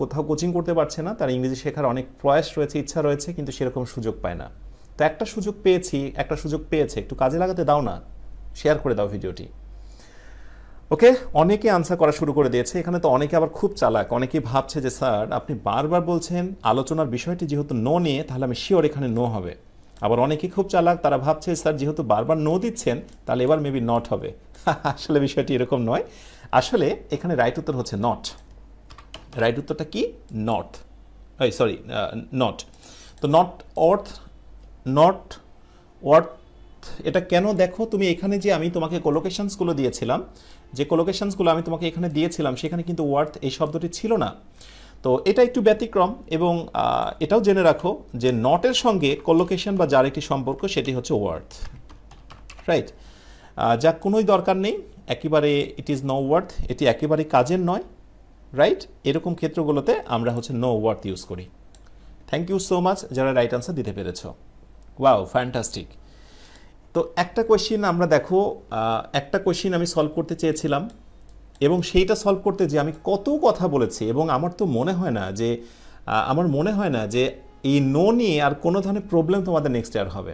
কোথাও কোচিং করতে পারছে না, তার ইংরেজি শেখার অনেক প্রয়াস রয়েছে, ইচ্ছা রয়েছে, কিন্তু সেরকম সুযোগ পায় না। তো একটা সুযোগ পেয়েছে, একটু কাজে লাগাতে দাও না, শেয়ার করে দাও ভিডিওটি। ওকে, অনেকে আনসার করা শুরু করে দিয়েছে। এখানে তো অনেকে আবার খুব চালাক, অনেকেই ভাবছে যে স্যার আপনি বারবার বলছেন আলোচনার বিষয়টি যেহেতু নো নিয়ে, তাহলে আমি শিওর এখানে নো হবে। আবার অনেকে খুব চালাক, তারা ভাবছে স্যার যেহেতু বারবার নো দিচ্ছেন তাহলে এবার মেবি নট হবে। আসলে বিষয়টি এরকম নয়। আসলে এখানে রাইট উত্তর হচ্ছে নট। রাইট উত্তরটা কি? নট। তো নট ওয়ার্থ এটা কেন? দেখো তুমি এখানে যে আমি তোমাকে কোলোকেশনসগুলো দিয়েছিলাম, আমি তোমাকে এখানে দিয়েছিলাম, সেখানে কিন্তু ওয়ার্থ এই শব্দটি ছিল না। তো এটা একটু ব্যতিক্রম। এবং এটাও জেনে রাখো যে নটের সঙ্গে কোলোকেশন বা যার একটি সম্পর্ক, সেটি হচ্ছে ওয়ার্থ। রাইট, যা কোনোই দরকার নেই, একেবারে ইট ইজ নো ওয়ার্থ, এটি একেবারে কাজের নয়। রাইট, এরকম ক্ষেত্রগুলোতে আমরা হচ্ছে নো ওয়ার্থ ইউজ করি। থ্যাংক ইউ সো মাচ যারা রাইট আনসার দিতে পেরেছ। Wow, fantastic. তো একটা কোয়েশ্চিন আমরা দেখো, একটা কোয়েশ্চিন আমি সলভ করতে চেয়েছিলাম, এবং সেইটা সলভ করতে যে আমি কত কথা বলেছি, এবং আমার মনে হয় না যে এই নো নিয়ে আর কোনো ধরনের প্রবলেম তোমাদের নেক্সট ইয়ার হবে।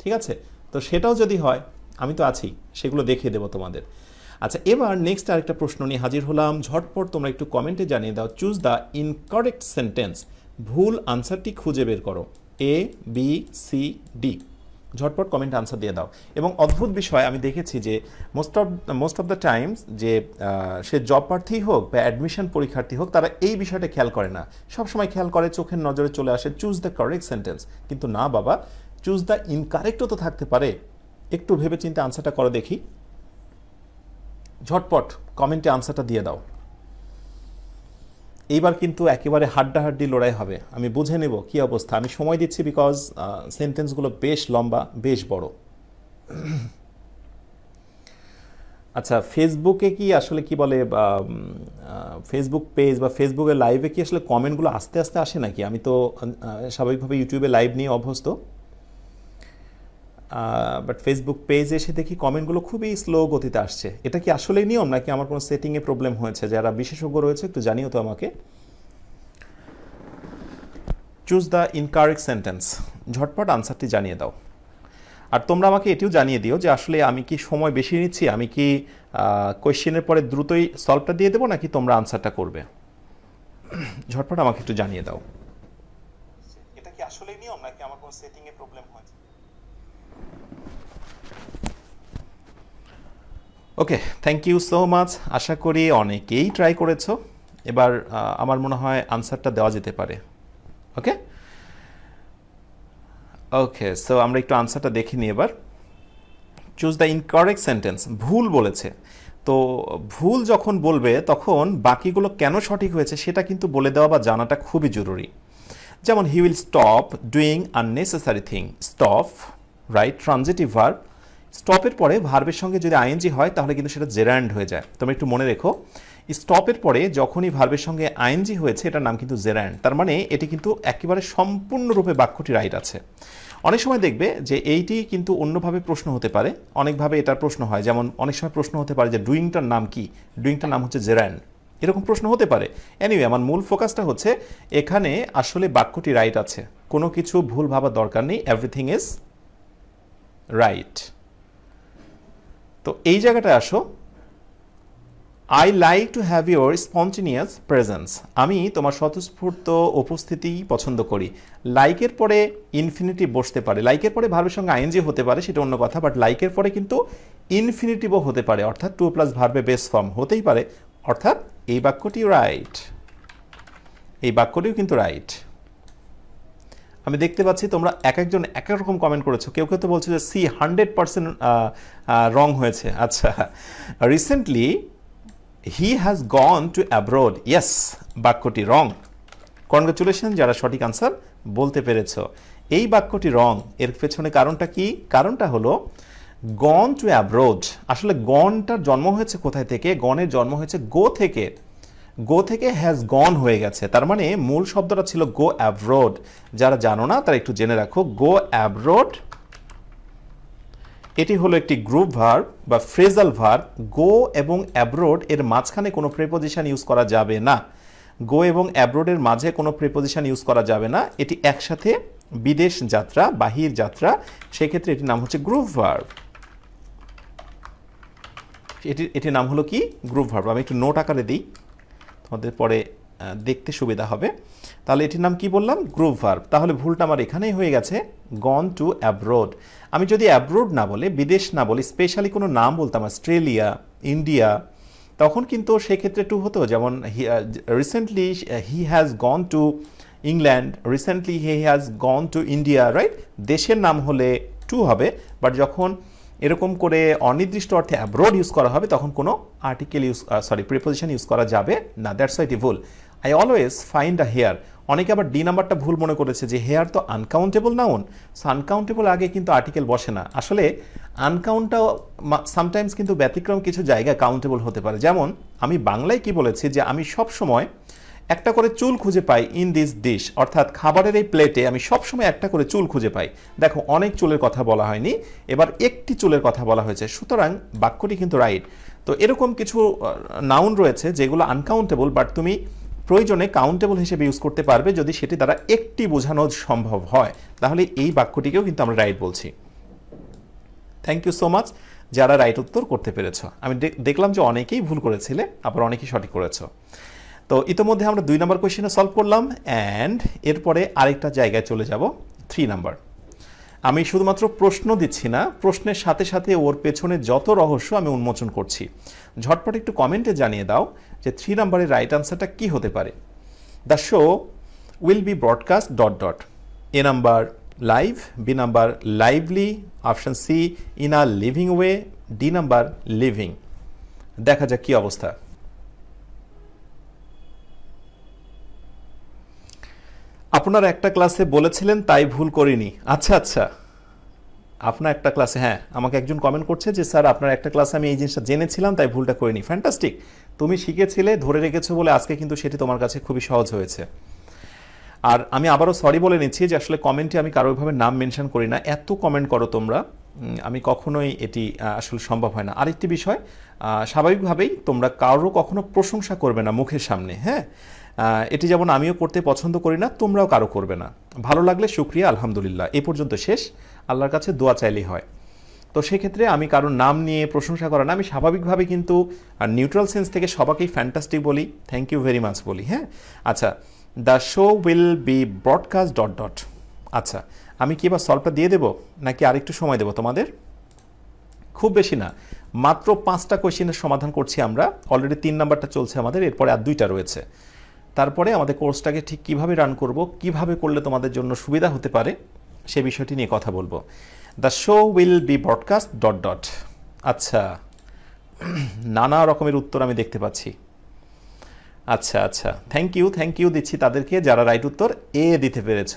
ঠিক আছে, তো সেটাও যদি হয় আমি তো আছি, সেগুলো দেখিয়ে দেবো তোমাদের। আচ্ছা, এবার নেক্সট আরেকটা প্রশ্ন নিয়ে হাজির হলাম। ঝটপট তোমরা একটু কমেন্টে জানিয়ে দাও, চুজ দ্য ইনকারেক্ট সেন্টেন্স, ভুল আনসারটি খুঁজে বের করো, ABCD। ঝটপট কমেন্ট আনসার দিয়ে দাও। এবং অদ্ভুত বিষয় আমি দেখেছি যে মোস্ট অফ দ্য টাইমস যে সে জব প্রার্থী হোক বা অ্যাডমিশন পরীক্ষার্থী হোক, তারা এই বিষয়টা খেয়াল করে না। সবসময় খেয়াল করে, চোখের নজরে চলে আসে চুজ দ্য কারেক্ট সেন্টেন্স। কিন্তু না বাবা, চুজ দ্য ইনকারেক্টও তো থাকতে পারে। একটু ভেবে চিন্তে আনসারটা করো দেখি। ঝটপট কমেন্টে আনসারটা দিয়ে দাও। এইবার কিন্তু একেবারে হাড্ডাহাড্ডি লড়াই হবে, আমি বুঝে নেব কি অবস্থা। আমি সময় দিচ্ছি বিকজ সেন্টেন্সগুলো বেশ লম্বা, বেশ বড়। আচ্ছা, ফেসবুকে কি আসলে কি বলে, ফেসবুক পেজ বা ফেসবুকের লাইভে কি আসলে কমেন্টগুলো আস্তে আস্তে আসে নাকি? আমি তো স্বাভাবিকভাবে ইউটিউবে লাইভ নিয়ে অভ্যস্ত, বাট ফেসবুক পেজে এসে দেখি কমেন্টগুলো খুবই স্লো গতিতে আসছে। এটা কি আসলেই নিয়ম নাকি আমার কোনো সেটিংয়ে প্রবলেম হয়েছে? যারা বিশেষজ্ঞ রয়েছে একটু জানিও তো আমাকে। চুজ দ্য ইনকারেক্ট সেন্টেন্স, ঝটপট আনসারটি জানিয়ে দাও। আর তোমরা আমাকে এটিও জানিয়ে দিও যে আসলে আমি কি সময় বেশি নিচ্ছি, আমি কি কোয়েশ্চেনের পরে দ্রুতই সলভটা দিয়ে দেবো নাকি তোমরা আনসারটা করবে। ঝটপট আমাকে একটু জানিয়ে দাও। এটা কি আসলেই নিয়ম নাকি আমার কোনো সেটিংয়ে প্রবলেম হয়েছে? ওকে, থ্যাংক ইউ সো মাচ। আশা করি অনেকেই ট্রাই করেছো। এবার আমার মনে হয় আনসারটা দেওয়া যেতে পারে। ওকে ওকে, সো আমরা একটু আনসারটা দেখে নিই এবার। চুজ দ্য ইনকারেক্ট সেন্টেন্স, ভুল বলেছে। তো ভুল যখন বলবে তখন বাকিগুলো কেন সঠিক হয়েছে সেটা কিন্তু বলে দেওয়া বা জানাটা খুবই জরুরি। যেমন he will stop doing unnecessary thing. Stop, right, transitive verb. স্টপের পরে ভার্বের সঙ্গে যদি আইএনজি হয় তাহলে কিন্তু সেটা জেরান্ড হয়ে যায়। তোমরা একটু মনে রেখো, স্টপের পরে যখনই ভার্বের সঙ্গে আইএনজি হয়েছে এটার নাম কিন্তু জেরান্ড। তার মানে এটি কিন্তু একেবারে সম্পূর্ণরূপে বাক্যটি রাইট আছে। অনেক সময় দেখবে যে এইটি কিন্তু অন্যভাবে প্রশ্ন হতে পারে, অনেকভাবে এটার প্রশ্ন হয়। যেমন অনেক সময় প্রশ্ন হতে পারে যে ডুইংটার নাম কি? ডুইংটার নাম হচ্ছে জেরান্ড। এরকম প্রশ্ন হতে পারে। এনিওয়ে আমার মূল ফোকাসটা হচ্ছে এখানে আসলে বাক্যটি রাইট আছে, কোনো কিছু ভুল ভাবার দরকার নেই, এভরিথিং ইজ রাইট। তো এই জায়গাটায় আসো, I like to have your spontaneous presence. আমি তোমার স্বতঃস্ফূর্ত উপস্থিতি পছন্দ করি। লাইকের পরে ইনফিনিটিভ বসতে পারে, লাইকের পরে ভার্বের সঙ্গে আইএনজি হতে পারে, সেটা অন্য কথা, বাট লাইকের পরে কিন্তু ইনফিনিটিভও হতে পারে, অর্থাৎ টু প্লাস ভার্বে বেস ফর্ম হতেই পারে, অর্থাৎ এই বাক্যটি রাইট, এই বাক্যটিও কিন্তু রাইট। আমি দেখতে পাচ্ছি তোমরা এক একজন এক এক রকম কমেন্ট করেছো, কেউ কেউ তো বলছে যে সি 100% রং হয়েছে। আচ্ছা, recently he has gone to abroad, yes, বাক্যটি রং। কনগ্রাচুলেশন যারা সঠিক আনসার বলতে পেরেছ। এই বাক্যটি রং, এর পেছনে কারণটা কি? কারণটা হলো গন টু অ্যাব্রোড, আসলে গনটার জন্ম হয়েছে কোথায় থেকে? গনের জন্ম হয়েছে গো থেকে, গো থেকে হ্যাজ গন হয়ে গেছে, তার মানে মূল শব্দটা ছিল গো অ্যাব্রোড। যারা জানো না তারা একটু জেনে রাখো, গো অ্যাব্রোড এটি হলো একটি গ্রুপ ভার্ব বা ফ্রেজাল ভার্ব। গো এবং অ্যাব্রোড এর মাঝখানে কোনো প্রিপোজিশন ইউজ করা যাবে না, গো এবং অ্যাব্রোডের মাঝে কোনো প্রিপোজিশন ইউজ করা যাবে না, এটি একসাথে বিদেশ যাত্রা, বাহির যাত্রা, সেক্ষেত্রে এটির নাম হচ্ছে গ্রুপ ভার্ব। এটির নাম হলো কি? Group verb. আমি একটু নোট আকারে দিই, তোমাদের পরে দেখতে সুবিধা হবে। তাহলে এটির নাম কি বললাম? Group verb. তাহলে ভুলটা আমার এখানেই হয়ে গেছে, গন টু অ্যাব্রোড। আমি যদি অ্যাব্রোড না বলে, বিদেশ না বলি, স্পেশালি কোনো নাম বলতাম অস্ট্রেলিয়া, ইন্ডিয়া, তখন কিন্তু সেক্ষেত্রে টু হতো, যেমন recently he has gone to England, recently he has gone to India, right? দেশের নাম হলে টু হবে, বাট যখন এরকম করে অনির্দিষ্ট অর্থে অ্যাব্রোড ইউজ করা হবে তখন কোনো আর্টিকেল প্রিপোজিশন ইউজ করা যাবে না। দ্যাটস ওয়াই এটি ভুল। I always find a hair. অনেকে আবার ডি নাম্বারটা ভুল মনে করেছে যে হেয়ার তো আনকাউন্টেবল নাউন, সো আনকাউন্টেবল আগে কিন্তু আর্টিকেল বসে না। আসলে আনকাউন্টটাও সামটাইমস কিন্তু ব্যতিক্রম কিছু জায়গায় কাউন্টেবল হতে পারে। যেমন আমি বাংলায় কি বলেছি যে আমি সব সময় একটা করে চুল খুঁজে পাই ইন দিস ডিশ, অর্থাৎ খাবারের এই প্লেটে আমি সবসময় একটা করে চুল খুঁজে পাই। দেখো অনেক চুলের কথা বলা হয়নি, এবার একটি চুলের কথা বলা হয়েছে, সুতরাং বাক্যটি কিন্তু রাইট। তো এরকম কিছু নাউন রয়েছে যেগুলো আনকাউন্টেবল, বাট তুমি প্রয়োজনে কাউন্টেবল হিসেবে ইউজ করতে পারবে যদি সেটি দ্বারা একটি বোঝানো সম্ভব হয়, তাহলে এই বাক্যটিকেও কিন্তু আমরা রাইট বলছি। থ্যাংক ইউ সো মাচ যারা রাইট উত্তর করতে পেরেছ। আমি দেখলাম যে অনেকেই ভুল করেছিলে, আবার অনেকেই সঠিক করেছ। তো ইতিমধ্যে আমরা 2 নম্বর কোয়েশ্চেনে সলভ করলাম, অ্যান্ড এরপরে আরেকটা জায়গায় চলে যাব, 3 নাম্বার। আমি শুধুমাত্র প্রশ্ন দিচ্ছি না, প্রশ্নের সাথে সাথে ওর পেছনে যত রহস্য আমি উন্মোচন করছি। ঝটপট একটু কমেন্টে জানিয়ে দাও যে 3 নাম্বারের রাইট আনসারটা কি হতে পারে। The show will be broadcast dot dot, A number live, B number lively, option C in a living way, D number living. দেখা যাক কি অবস্থা। আপনারা একটা ক্লাসে বলেছিলেন তাই ভুল করিনি। আচ্ছা আচ্ছা, আপনার একটা ক্লাসে, হ্যাঁ, আমাকে একজন কমেন্ট করছে যে স্যার আপনার একটা ক্লাসে আমি এই জিনিসটা জেনেছিলাম তাই ভুলটা করিনি। ফ্যান্টাস্টিক, তুমি শিখেছিলে, ধরে রেখেছো বলে আজকে কিন্তু সেটি তোমার কাছে খুবই সহজ হয়েছে। আর আমি আবারও সরি বলে নিচ্ছি যে আসলে কমেন্টে আমি কারোভাবে নাম মেনশন করি না, এত কমেন্ট করো তোমরা, আমি কখনোই এটি আসলে সম্ভব হয় না। আরেকটি বিষয়, স্বাভাবিকভাবেই তোমরা কারো কখনো প্রশংসা করবে না মুখের সামনে, হ্যাঁ, এটি যেমন আমিও করতে পছন্দ করি না, তোমরাও কারো করবে না। ভালো লাগলে শুকরিয়া, আলহামদুলিল্লাহ, এই পর্যন্ত শেষ, আল্লাহর কাছে দোয়া চাইলেই হয়। তো সেক্ষেত্রে আমি কারোর নাম নিয়ে প্রশংসা করা না, আমি স্বাভাবিকভাবে কিন্তু নিউট্রাল সেন্স থেকে সবাইকেই ফ্যান্টাস্টিক বলি, থ্যাংক ইউ ভেরি মাচ বলি, হ্যাঁ। আচ্ছা, the show will be broadcast dot dot. আচ্ছা, আমি কি এবার সলভটা দিয়ে দেবো নাকি আরেকটু সময় দেবো তোমাদের? খুব বেশি না, মাত্র 5টা কোয়েশ্চেনের সমাধান করছি আমরা, অলরেডি 3 নাম্বারটা চলছে আমাদের, এরপরে আর 2টা রয়েছে। তারপরে আমাদের কোর্সটাকে ঠিক কিভাবে রান করব, কিভাবে করলে তোমাদের জন্য সুবিধা হতে পারে সে বিষয়টি নিয়ে কথা বলবো। The show will be broadcast dot dot. আচ্ছা, নানা রকমের উত্তর আমি দেখতে পাচ্ছি। আচ্ছা আচ্ছা, থ্যাংক ইউ দিচ্ছি তাদেরকে যারা রাইট উত্তর এ দিতে পেরেছ।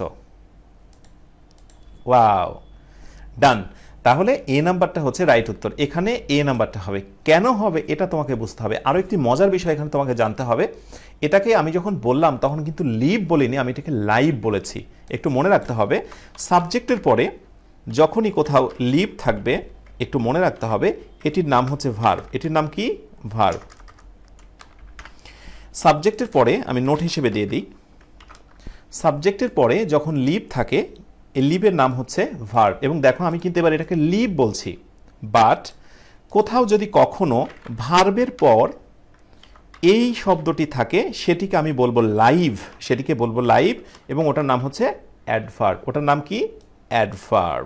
ওয়াও, ডান। তাহলে এ নাম্বারটা হচ্ছে রাইট উত্তর, এখানে এ নাম্বারটা হবে। কেন হবে এটা তোমাকে বুঝতে হবে। আরও একটি মজার বিষয় এখানে তোমাকে জানতে হবে, এটাকে আমি যখন বললাম তখন কিন্তু লিভ বলিনি, আমি এটাকে লাইভ বলেছি। একটু মনে রাখতে হবে, সাবজেক্টের পরে যখনই কোথাও লিভ থাকবে একটু মনে রাখতে হবে এটির নাম হচ্ছে ভার্ব। এটির নাম কি? ভার্ব। সাবজেক্টের পরে আমি নোট হিসেবে দিয়ে দিই, সাবজেক্টের পরে যখন লিভ থাকে এই লিভের নাম হচ্ছে ভার্ব। এবং দেখো আমি কিন্তু এবার এটাকে লিভ বলছি, বাট কোথাও যদি কখনো ভার্বের পর এই শব্দটি থাকে সেটিকে আমি বলবো লাইভ, সেটিকে বলবো লাইভ, এবং ওটার নাম হচ্ছে অ্যাডভার্ব। ওটার নাম কি? অ্যাডভার্ব।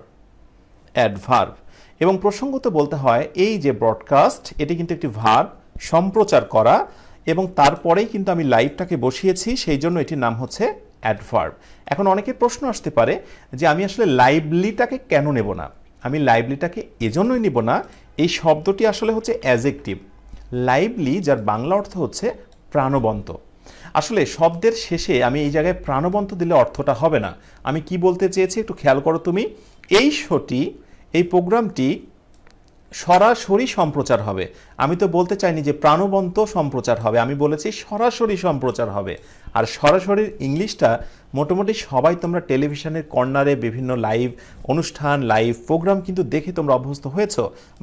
অ্যাডভার্ব। এবং প্রসঙ্গত বলতে হয় এই যে ব্রডকাস্ট, এটি কিন্তু একটি ভার্ব, সম্প্রচার করা, এবং তারপরেই কিন্তু আমি লাইভটাকে বসিয়েছি, সেই জন্য এটির নাম হচ্ছে অ্যাডভার্ব। এখন অনেকের প্রশ্ন আসতে পারে যে আমি আসলে লাইভলিটাকে কেন নেব না? আমি লাইভলিটাকে এজন্যই নিব না, এই শব্দটি আসলে হচ্ছে অ্যাজেক্টিভ। লাইভলি যার বাংলা অর্থ হচ্ছে প্রাণবন্ত। আসলে শব্দের শেষে আমি এই জায়গায় প্রাণবন্ত দিলে অর্থটা হবে না। আমি কি বলতে চেয়েছি একটু খেয়াল করো তুমি। এই শোটি, এই প্রোগ্রামটি সরাসরি সম্প্রচার হবে। আমি তো বলতে চাইনি যে প্রাণবন্ত সম্প্রচার হবে, আমি বলেছি সরাসরি সম্প্রচার হবে। আর সরাসরির ইংলিশটা মোটামুটি সবাই তোমরা টেলিভিশনের কর্নারে বিভিন্ন লাইভ অনুষ্ঠান, লাইভ প্রোগ্রাম কিন্তু দেখে তোমরা অভ্যস্ত হয়েছ।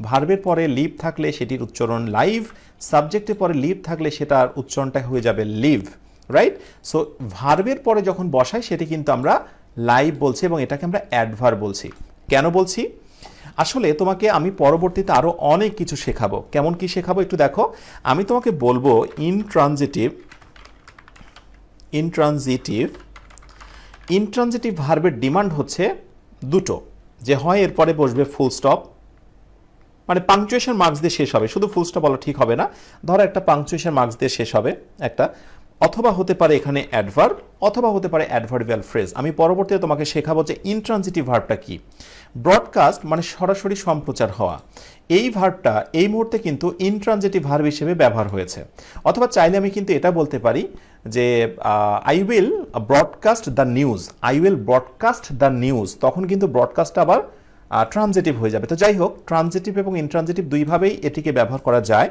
ভার্বের পরে লিভ থাকলে সেটির উচ্চারণ লাইভ, সাবজেক্টের পরে লিভ থাকলে সেটার উচ্চারণটা হয়ে যাবে লিভ, রাইট? সো ভার্বের পরে যখন বসাই সেটি কিন্তু আমরা লাইভ বলছি, এবং এটাকে আমরা অ্যাডভার্ব বলছি। কেন বলছি? আসলে তোমাকে আমি পরবর্তীতে আরও অনেক কিছু শেখাবো। কেমন কি শেখাবো একটু দেখো। আমি তোমাকে বলবো ইনট্রানজিটিভ ভার্বের ডিমান্ড হচ্ছে দুটো, যে হয় এরপরে বসবে ফুল স্টপ, মানে পাংচুয়েশন মার্কস দিয়ে শেষ হবে, শুধু ফুল স্টপ বলা ঠিক হবে না, ধরো একটা পাংচুয়েশন মার্কস দিয়ে শেষ হবে একটা, অথবা হতে পারে এখানে অ্যাডভার্ব, অথবা হতে পারে অ্যাডভার্বিয়াল ফ্রেজ। আমি পরবর্তীতে তোমাকে শেখাবো যে ইনট্রানজিটিভ ভার্বটা কি। ব্রডকাস্ট মানে সরাসরি সম্প্রচার হওয়া, এই ভার্বটা এই মুহূর্তে কিন্তু ইনট্রানজিটিভ ভার্ব হিসেবে ব্যবহার হয়েছে। অথবা চাইলে আমি কিন্তু এটা বলতে পারি যে I will broadcast the news, I will broadcast the news, তখন কিন্তু ব্রডকাস্টটা আবার ট্রানজিটিভ হয়ে যাবে। তো যাই হোক, ট্রানজিটিভ এবং ইনট্রানজিটিভ দুইভাবেই এটিকে ব্যবহার করা যায়।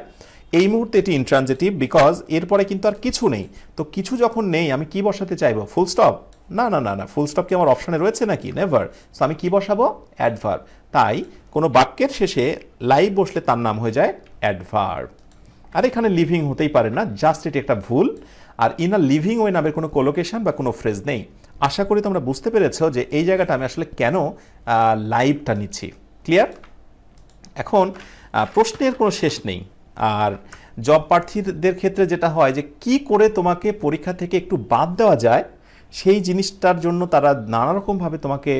এই মুহূর্তে এটি ইনট্রানজিটিভ, বিকজ এরপরে কিন্তু আর কিছু নেই। তো কিছু যখন নেই আমি কি বসাতে চাইবো? Full stop? না না না না, ফুল স্টপ কি আমার অপশনে রয়েছে নাকি? নেভার। সো আমি কি বসাবো? অ্যাডভার্ব। তাই কোনো বাক্যের শেষে লাইভ বসলে তার নাম হয়ে যায় অ্যাডভার্ব। আর এখানে লিভিং হতেই পারে না, জাস্ট এটি একটা ভুল। আর ইন আ লিভিং ওয়ে নামের কোনো কোলোকেশন বা কোনো ফ্রেজ নেই। আশা করি তোমরা বুঝতে পেরেছো যে এই জায়গাটা আমি আসলে কেন লাইভটা নিচ্ছি। ক্লিয়ার? এখন প্রশ্নের কোনো শেষ নেই। আর জব প্রার্থীদের ক্ষেত্রে যেটা হয় যে কি করে তোমাকে পরীক্ষা থেকে একটু বাদ দেওয়া যায়, সেই জিনিসটার জন্য তারা নানা রকমভাবে তোমাকে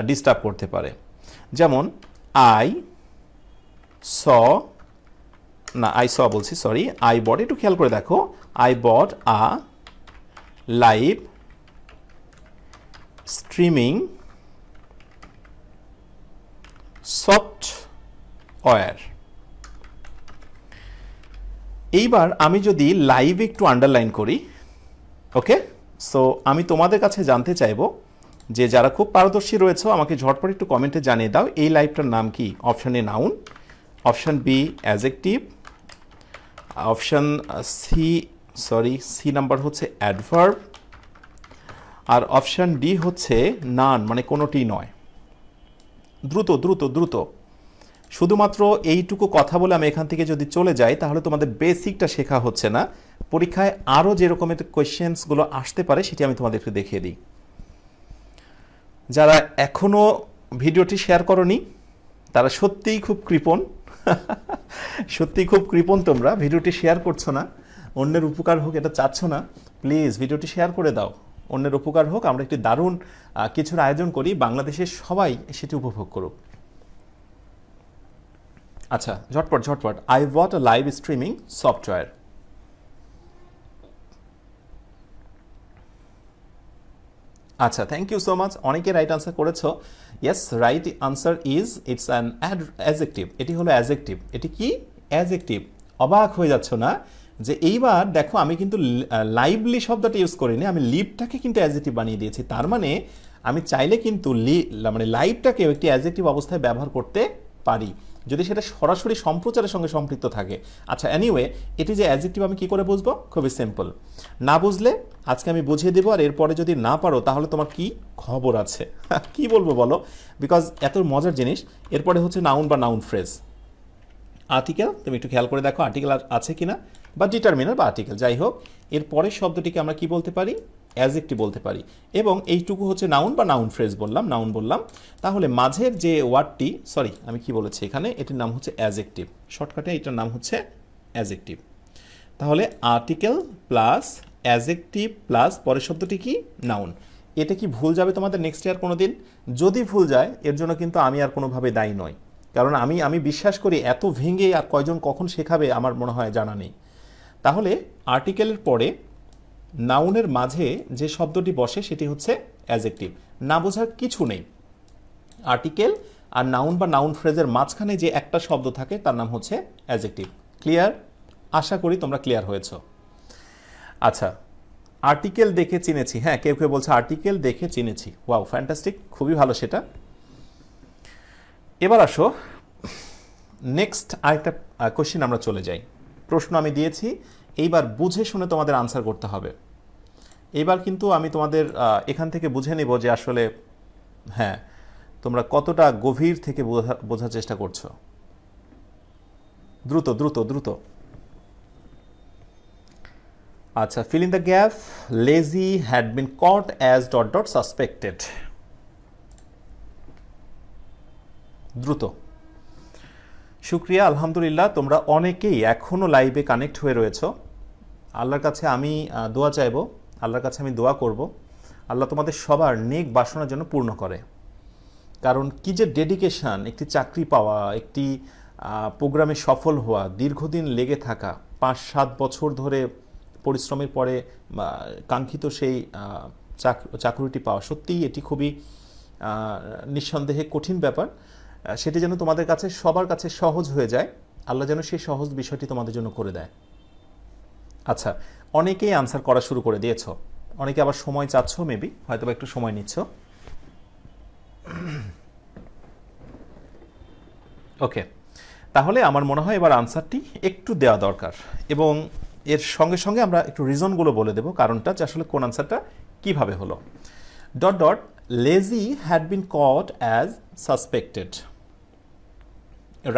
ডিস্টার্ব করতে পারে। যেমন আই বট, একটু খেয়াল করে দেখো, I bought a live streaming software. এইবার আমি যদি লাইভ একটু আন্ডারলাইন করি, ওকে, সো আমি তোমাদের কাছে জানতে চাইবো যে যারা খুব পারদর্শী রয়েছে আমাকে ঝটপট একটু কমেন্টে জানিয়ে দাও এই লাইভটার নাম কি। Option A noun, option B adjective, option C number হচ্ছে অ্যাডভার্ব, আর অপশন ডি হচ্ছে নান, মানে কোনোটি নয়। দ্রুত দ্রুত দ্রুত, শুধুমাত্র এইটুকু কথা বলে আমি এখান থেকে যদি চলে যাই তাহলে তোমাদের বেসিকটা শেখা হচ্ছে না। পরীক্ষায় আরও যে রকমের কোয়েশ্চেন্সগুলো আসতে পারে সেটি আমি তোমাদেরকে দেখিয়ে দিই। যারা এখনও ভিডিওটি শেয়ার করনি তারা সত্যিই খুব কৃপণ, সত্যিই খুব কৃপণ। তোমরা ভিডিওটি শেয়ার করছো না, অন্যের উপকার হোক এটা চাচ্ছ না। প্লিজ ভিডিওটি শেয়ার করে দাও, অন্যের উপকার হোক, আমরা একটি দারুণ কিছুর আয়োজন করি, বাংলাদেশের সবাই সেটি উপভোগ করুক। আচ্ছা, ঝটপট I bought a live streaming software. আচ্ছা, থ্যাংক ইউ সো মাচ, অনেকে রাইট আনসার করেছো। Yes, right answer is it's an adjective. এটি হলো অ্যাডজেক্টিভ। এটি কি? অ্যাডজেক্টিভ। অবাক হয়ে যাচ্ছ না যে এইবার দেখো আমি কিন্তু লাইভলি শব্দটা ইউজ করিনি, আমি লিভটাকে কিন্তু অ্যাডজেক্টিভ বানিয়ে দিয়েছি। তার মানে আমি চাইলে কিন্তু মানে লাইভটাকে একটি অ্যাডজেক্টিভ অবস্থায় ব্যবহার করতে পারি যদি সেটা সরাসরি সম্প্রচারের সঙ্গে সম্পৃক্ত থাকে। আচ্ছা, এনিওয়ে, এটি যে অ্যাডজেক্টিভ আমি কি করে বুঝবো? খুবই সিম্পল। না বুঝলে আজকে আমি বুঝিয়ে দেবো, আর এরপরে যদি না পারো তাহলে তোমার কি খবর আছে? কি বলবো বলো, বিকজ এত মজার জিনিস। এরপরে হচ্ছে নাউন বা নাউন ফ্রেজ। আর্টিকেল, তুমি একটু খেয়াল করে দেখো আর্টিকেল আছে কিনা, বা ডিটারমিনার বা আর্টিকেল যাই হোক, এর পরের শব্দটিকে আমরা কি বলতে পারি, অ্যাজেক্টিভ বলতে পারি। এবং এইটুকু হচ্ছে নাউন বা নাউন ফ্রেজ বললাম, নাউন বললাম। তাহলে মাঝের যে ওয়ার্ডটি, সরি আমি কি বলেছি এখানে, এটির নাম হচ্ছে অ্যাজেক্টিভ, শর্টকাটে এটার নাম হচ্ছে অ্যাজেক্টিভ। তাহলে আর্টিকেল প্লাস অ্যাজেক্টিভ প্লাস পরের শব্দটি কি, নাউন। এটা কি ভুল যাবে তোমাদের নেক্সট ইয়ার কোনো দিন? যদি ভুল যায় এর জন্য কিন্তু আমি আর কোনোভাবে দায়ী নই, কারণ আমি বিশ্বাস করি এত ভেঙে আর কয়জন কখন শেখাবে আমার মনে হয় জানা নেই। তাহলে আর্টিকেলের পরে নাউনের মাঝে যে শব্দটি বসে সেটি হচ্ছে অ্যাজেক্টিভ। না বোঝার কিছু নেই, আর্টিকেল আর নাউন বা নাউন ফ্রেজের মাঝখানে যে একটা শব্দ থাকে তার নাম হচ্ছে অ্যাজেক্টিভ। ক্লিয়ার? আশা করি তোমরা ক্লিয়ার হয়েছ। আচ্ছা, আর্টিকেল দেখে চিনেছি, হ্যাঁ কেউ কেউ বলছে আর্টিকেল দেখে চিনেছি, ওয়াও ফ্যান্টাস্টিক, খুবই ভালো সেটা। এবার আসো নেক্সট আরেকটা কোশ্চেন আমরা চলে যাই। প্রশ্ন আমি দিয়েছি, এইবার বুঝে শুনে তোমাদের আনসার করতে হবে। এবার কিন্তু আমি তোমাদের এখান থেকে বুঝে নেব যে আসলে হ্যাঁ তোমরা কতটা গভীর থেকে বোঝার চেষ্টা করছো। দ্রুত দ্রুত দ্রুত। আচ্ছা, fill in the gap. Lazy had been caught as ... suspected. দ্রুত। শুক্রিয়া, আলহামদুলিল্লাহ, তোমরা অনেকেই এখনও লাইভে কানেক্ট হয়ে রয়েছো। আল্লাহর কাছে আমি দোয়া চাইব, আল্লাহর কাছে আমি দোয়া করব, আল্লাহ তোমাদের সবার নেক বাসনার জন্য পূর্ণ করে। কারণ কি যে ডেডিকেশন, একটি চাকরি পাওয়া, একটি প্রোগ্রামে সফল হওয়া, দীর্ঘদিন লেগে থাকা, 5-7 বছর ধরে পরিশ্রমের পরে কাঙ্ক্ষিত সেই চাকরিটি পাওয়া, সত্যিই এটি খুবই নিঃসন্দেহে কঠিন ব্যাপার। সেটি যেন তোমাদের কাছে সবার কাছে সহজ হয়ে যায়, আল্লাহ যেন সেই সহজ বিষয়টি তোমাদের জন্য করে দেয়। আচ্ছা, অনেকেই আনসার করা শুরু করে দিয়েছ, অনেকে আবার সময় চাচ্ছ, মেবি হয়তো একটু সময় নিচ্ছ। ওকে, তাহলে আমার মনে হয় এবার আনসারটি একটু দেওয়া দরকার, এবং এর সঙ্গে সঙ্গে আমরা একটু রিজনগুলো বলে দেব, কারণটা যে আসলে কোন আনসারটা কিভাবে হলো। ... Lazy had been caught as suspected.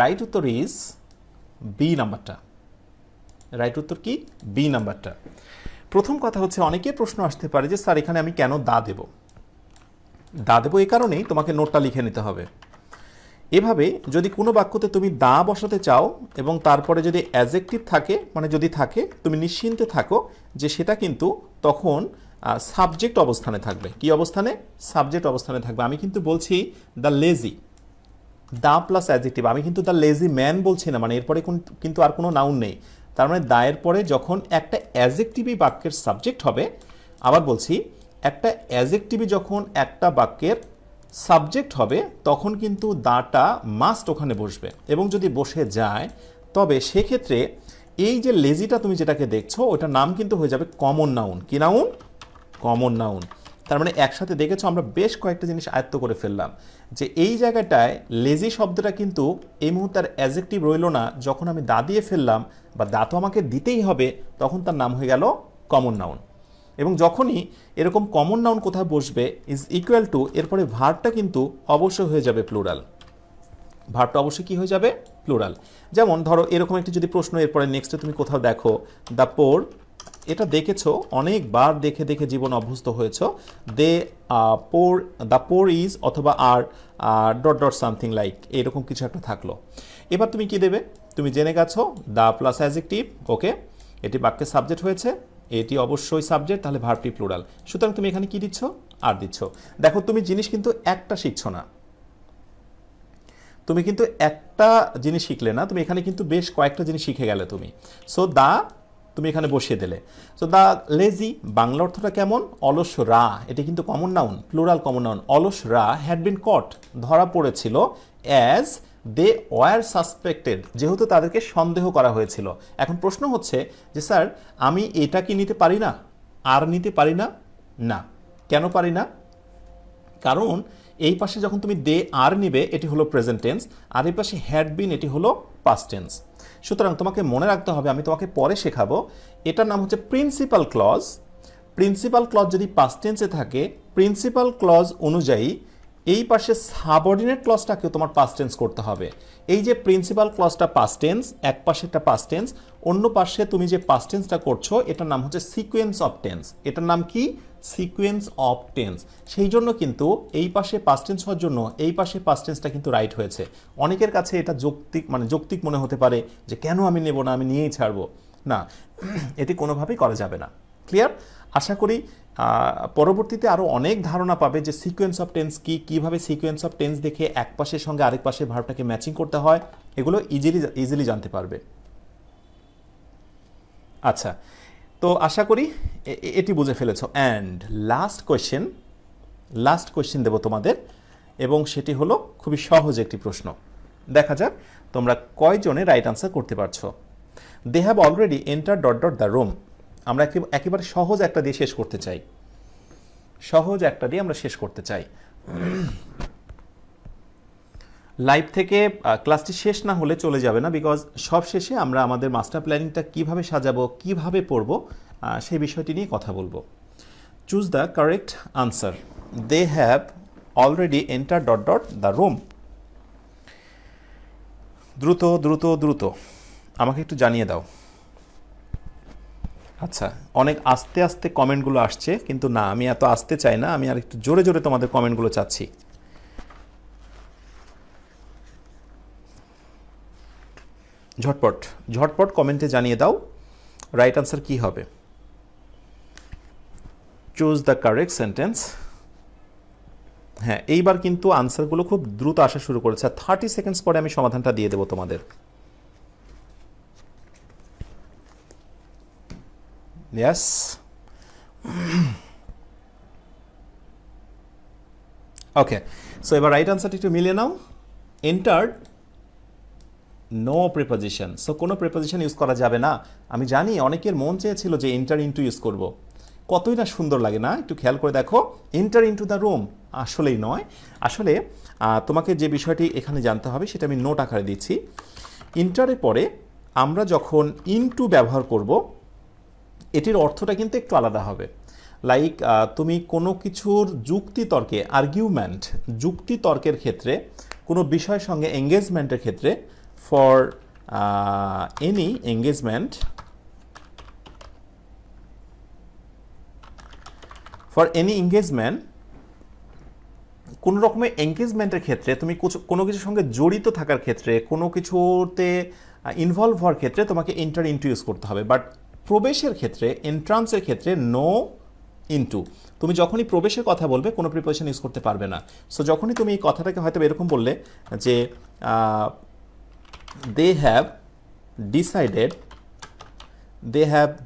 Right উত্তর ইজ বি নাম্বারটা। রাইট উত্তর কি? বি নাম্বারটা। প্রথম কথা হচ্ছে অনেকের প্রশ্ন আসতে পারে যে স্যার এখানে আমি কেন দা দেব? দা দেব এই কারণেই, তোমাকে নোটটা লিখে নিতে হবে। এভাবে যদি কোনো বাক্যতে তুমি দা বসাতে চাও এবং তারপরে যদি অ্যাজেক্টিভ থাকে, মানে যদি থাকে, তুমি নিশ্চিন্তে থাকো যে সেটা কিন্তু তখন সাবজেক্ট অবস্থানে থাকবে। কি অবস্থানে? সাবজেক্ট অবস্থানে থাকবে। আমি কিন্তু বলছি the lazy, the plus adjective, আমি কিন্তু দ্য লেজি ম্যান বলছি না, মানে এরপরে কিন্তু আর কোনো নাউন নেই। তার মানে দায়ের পরে যখন একটা অ্যাজেক্টিভই বাক্যের সাবজেক্ট হবে, আবার বলছি একটা অ্যাজেক্টিভই যখন একটা বাক্যের সাবজেক্ট হবে তখন কিন্তু দাটা মাস্ট ওখানে বসবে, এবং যদি বসে যায় তবে সেক্ষেত্রে এই যে লেজিটা তুমি যেটাকে দেখছো ওটার নাম কিন্তু হয়ে যাবে কমন নাউন। কি নাউন? Common noun. তার মানে একসাথে দেখেছো আমরা বেশ কয়েকটা জিনিস আয়ত্ত করে ফেললাম, যে এই জায়গাটায় লেজি শব্দটা কিন্তু এই মুহূর্তে আর অ্যাজেক্টিভ রইল না, যখন আমি দা দিয়ে ফেললাম বা দা তো আমাকে দিতেই হবে, তখন তার নাম হয়ে গেল কমন নাউন। এবং যখনই এরকম কমন নাউন কোথায় বসবে ইজ ইকুয়াল টু, এরপরে ভার্বটা কিন্তু অবশ্যই হয়ে যাবে প্লুরাল। ভার্বটা অবশ্যই কি হয়ে যাবে? প্লুরাল। যেমন ধরো এরকম একটি যদি প্রশ্ন এরপরে নেক্সটে তুমি কোথাও দেখো দ্য পোর, এটা দেখেছো অনেকবার, দেখে দেখে জীবন অভ্যস্ত হয়েছ, দে পোর, দ্য পোর ইজ অথবা আর ... সামথিং লাইক এরকম কিছু একটা থাকলো। এবার তুমি কি দেবে? তুমি জেনে গেছো দ্য প্লাস অ্যাজেক্টিভ, ওকে, এটি বাক্যের সাবজেক্ট হয়েছে, এটি অবশ্যই সাবজেক্ট, তাহলে ভার্বটি প্লুরাল। সুতরাং তুমি এখানে কি দিচ্ছ? আর দিচ্ছ। দেখো তুমি জিনিস কিন্তু একটা শিখছো না, তুমি কিন্তু একটা জিনিস শিখলে না, তুমি এখানে কিন্তু বেশ কয়েকটা জিনিস শিখে গেলে তুমি। সো দা তুমি এখানে বসিয়ে দিলে। সো দ্য লেজি, বাংলা অর্থটা কেমন? অলসরা, এটি কিন্তু common noun, plural common noun. অলসরা হ্যাড বিন কট, ধরা পড়েছিল, অ্যাজ দে ওয়ার সাসপেক্টেড, যেহেতু তাদেরকে সন্দেহ করা হয়েছিল। এখন প্রশ্ন হচ্ছে যে স্যার আমি এটা কি নিতে পারি না, আর নিতে পারি না? না। কেন পারি না? কারণ এই পাশে যখন তুমি দে আর নিবে এটি হলো প্রেজেন্ট টেন্স, আর এই পাশে হ্যাড বিন এটি হলো পাস্ট টেন্স। সুতরাং তোমাকে মনে রাখতে হবে, আমি তোমাকে পরে শেখাবো, এটার নাম হচ্ছে প্রিন্সিপাল ক্লজ। প্রিন্সিপাল ক্লজ যদি পাস্ট টেন্সে থাকে, প্রিন্সিপাল ক্লজ অনুযায়ী এই পাশে সাবঅর্ডিনেট ক্লজটাকেও তোমার পাস্ট টেন্স করতে হবে। এই যে প্রিন্সিপাল ক্লজটা পাস্ট টেন্স, এক পাশেরটা পাস্ট টেন্স, অন্য পাশে তুমি যে পাস্ট টেন্সটা করছো এটার নাম হচ্ছে সিকোয়েন্স অফ টেন্স। এটার নাম কি? Sequence of tense. সেই জন্য কিন্তু এই পাশে পাস্ট টেন্স হওয়ার জন্য এই পাশে পাস্ট টেন্সটা কিন্তু রাইট হয়েছে। অনেকের কাছে এটা যৌক্তিক মনে হতে পারে যে কেন আমি নেব না, আমি নিয়েই ছাড়বো না, এটি কোনোভাবেই করা যাবে না। ক্লিয়ার? আশা করি পরবর্তীতে আরও অনেক ধারণা পাবে যে সিকোয়েন্স অফ টেন্স কি, কীভাবে সিকোয়েন্স অফ টেন্স দেখে এক পাশের সঙ্গে আরেক পাশের ভার্বটাকে ম্যাচিং করতে হয়, এগুলো ইজিলি জানতে পারবে। আচ্ছা, তো আশা করি এটি বুঝে ফেলেছ। অ্যান্ড লাস্ট কোয়েশ্চেন দেব তোমাদের, এবং সেটি হলো খুবই সহজ একটি প্রশ্ন। দেখা যাক তোমরা কয়জনে রাইট আনসার করতে পারছো। They have already enter the room. আমরা একেবারে সহজ একটা দিয়ে শেষ করতে চাই। লাইভ থেকে ক্লাসটি শেষ না হলে চলে যাবে না, বিকজ সব শেষে আমরা আমাদের মাস্টার প্ল্যানিংটা কিভাবে সাজাবো, কিভাবে পড়বো, সেই বিষয়টি নিয়ে কথা বলবো। Choose the correct answer. They have already enter the room. দ্রুত আমাকে একটু জানিয়ে দাও। আচ্ছা, অনেক আস্তে আস্তে কমেন্টগুলো আসছে, কিন্তু না, আমি এত আস্তে চাই না, আমি আর একটু জোরে তোমাদের কমেন্টগুলো চাচ্ছি। ঝটপট কমেন্টে জানিয়ে দাও রাইট আনসার কি হবে। Choose the correct sentence. হ্যাঁ, এইবার কিন্তু আনসারগুলো খুব দ্রুত আসা শুরু করেছে। 30 সেকেন্ডস পরে আমি সমাধানটা দিয়ে দেবো তোমাদের। Yes. ওকে, সো এবার রাইট আনসারটি একটু মিলিয়ে নাও। Entered, no preposition. সো কোনো প্রিপোজিশন ইউজ করা যাবে না। আমি জানি অনেকের মন চেয়েছিল যে এন্টার ইনটু ইউজ করব, কতই না সুন্দর লাগে না? একটু খেয়াল করে দেখো, এন্টার ইনটু দ্য রুম আসলেই নয়। আসলে তোমাকে যে বিষয়টি এখানে জানতে হবে সেটা আমি নোট আকারে দিচ্ছি। ইন্টারের পরে আমরা যখন ইনটু ব্যবহার করব, এটির অর্থটা কিন্তু একটু আলাদা হবে। লাইক তুমি কোনো কিছুর যুক্তিতর্কের ক্ষেত্রে, কোনো বিষয়ের সঙ্গে এঙ্গেজমেন্টের ক্ষেত্রে, ফর এনি এঙ্গেজমেন্ট, কোনো রকমের এঙ্গেজমেন্টের ক্ষেত্রে, তুমি কোনো কিছুর সঙ্গে জড়িত থাকার ক্ষেত্রে, কোনো কিছুতে ইনভলভ হওয়ার ক্ষেত্রে তোমাকে এন্টার ইনটু ইউজ করতে হবে। বাট প্রবেশের ক্ষেত্রে, এন্ট্রান্সের ক্ষেত্রে নো ইনটু। তুমি যখনই প্রবেশের কথা বলবে কোনো প্রিপোজিশন ইউজ করতে পারবে না। সো যখনই তুমি এই কথাটাকে হয়তো এরকম বললে যে they have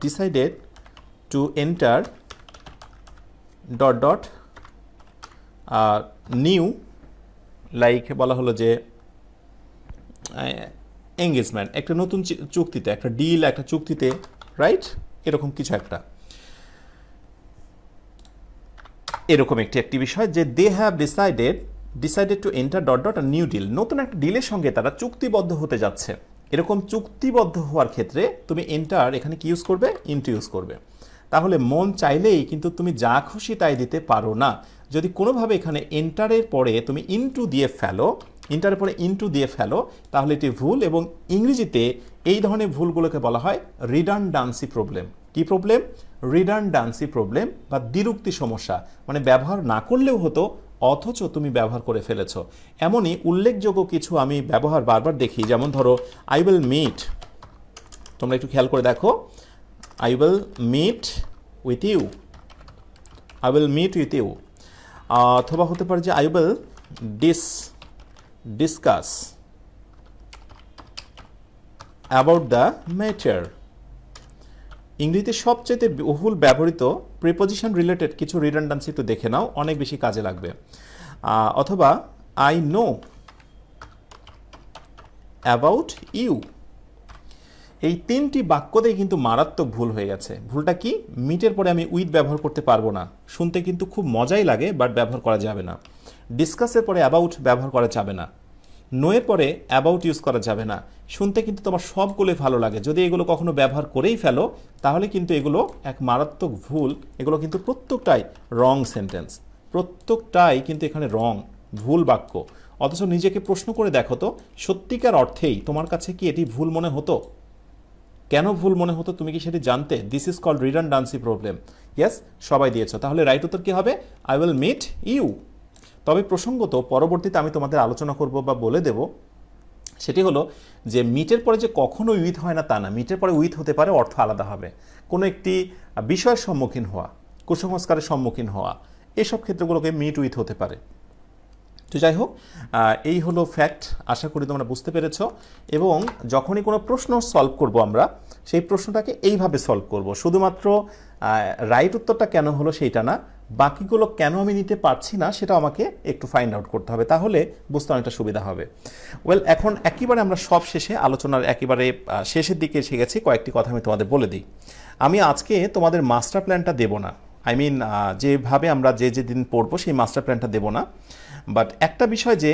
decided to enter new, like বলা হলো যে এঙ্গেজমেন্ট, একটা নতুন চুক্তিতে, একটা ডিল, একটা চুক্তিতে, রাইট? এরকম কিছু একটা, এরকম একটি বিষয় যে they have decided to enter new deal, নতুন একটা ডিলের সঙ্গে তারা চুক্তিবদ্ধ হতে যাচ্ছে। এরকম চুক্তিবদ্ধ হওয়ার ক্ষেত্রে তুমি এন্টার এখানে কি ইউজ করবে? ইনটু ইউজ করবে। তাহলে মন চাইলেই কিন্তু তুমি যা খুশি তাই দিতে পারো না। যদি কোনোভাবে এখানে এন্টারের পরে তুমি ইনটু দিয়ে ফেলো, তাহলে এটি ভুল। এবং ইংরেজিতে এই ধরনের ভুলগুলোকে বলা হয় রিডান্ডান্সি প্রবলেম। কি প্রবলেম? রিডান্ডান্সি প্রবলেম বা দ্বিরুক্তি সমস্যা। মানে ব্যবহার না করলেও হতো, অথচ তুমি ব্যবহার করে ফেলেছ। এমনই উল্লেখযোগ্য কিছু আমি ব্যবহার বারবার দেখি, যেমন ধরো আই উইল মিট, তোমরা একটু খেয়াল করে দেখো, I will meet with you, অথবা হতে পারে যে I will discuss about the matter। ইংরেজিতে সবচেয়ে বহুল ব্যবহৃত প্রিপোজিশন রিলেটেড কিছু রিডান্ডেন্সি একটু দেখে নাও, অনেক বেশি কাজে লাগবে। অথবা I know about you। এই তিনটি বাক্যতেই কিন্তু মারাত্মক ভুল হয়ে গেছে। ভুলটা কি? মিটের পরে আমি উইথ ব্যবহার করতে পারবো না, শুনতে কিন্তু খুব মজাই লাগে, বাট ব্যবহার করা যাবে না। ডিসকাসের পরে অ্যাবাউট ব্যবহার করা যাবে না। নোয়ের পরে অ্যাবাউট ইউজ করা যাবে না, শুনতে কিন্তু তোমার সবগুলোই ভালো লাগে। যদি এগুলো কখনো ব্যবহার করেই ফেলো, তাহলে কিন্তু এগুলো এক মারাত্মক ভুল। এগুলো কিন্তু প্রত্যেকটাই রং সেন্টেন্স, প্রত্যেকটাই কিন্তু এখানে রং। ভুল বাক্য। অথচ নিজেকে প্রশ্ন করে দেখো তো, সত্যিকার অর্থেই তোমার কাছে কি এটি ভুল মনে হতো? কেন ভুল মনে হতো তুমি কি সেটি জানতে? This is called redundancy problem. Yes, সবাই দিয়েছ। তাহলে রাইট উত্তর কি হবে? I will meet you. তবে প্রসঙ্গত পরবর্তীতে আমি তোমাদের আলোচনা করব বা বলে দেব, সেটি হলো যে মিটের পরে যে কখনো উইথ হয় না তা না, মিটের পরে উইথ হতে পারে, অর্থ আলাদা হবে। কোনো একটি বিষয়ের সম্মুখীন হওয়া, কুসংস্কারের সম্মুখীন হওয়া, এসব ক্ষেত্রগুলোকে মিট উইথ হতে পারে। তো যাই হোক, এই হলো ফ্যাক্ট। আশা করি তোমরা বুঝতে পেরেছ। এবং যখনই কোনো প্রশ্ন সলভ করব আমরা, সেই প্রশ্নটাকে এইভাবে সলভ করব। শুধুমাত্র রাইট উত্তরটা কেন হলো সেইটা না, বাকিগুলো কেন আমি নিতে পারছি না সেটা আমাকে একটু ফাইন্ড আউট করতে হবে, তাহলে বুঝতে অনেকটা সুবিধা হবে। ওয়েল, এখন একেবারে আমরা সব শেষে, আলোচনার একেবারে শেষের দিকে এসে গেছি। কয়েকটি কথা আমি তোমাদের বলে দিই। আমি আজকে তোমাদের মাস্টার প্ল্যানটা দেব না, আই মিন যেভাবে আমরা যে দিন পড়বো সেই মাস্টার প্ল্যানটা দেব না। বাট একটা বিষয়, যে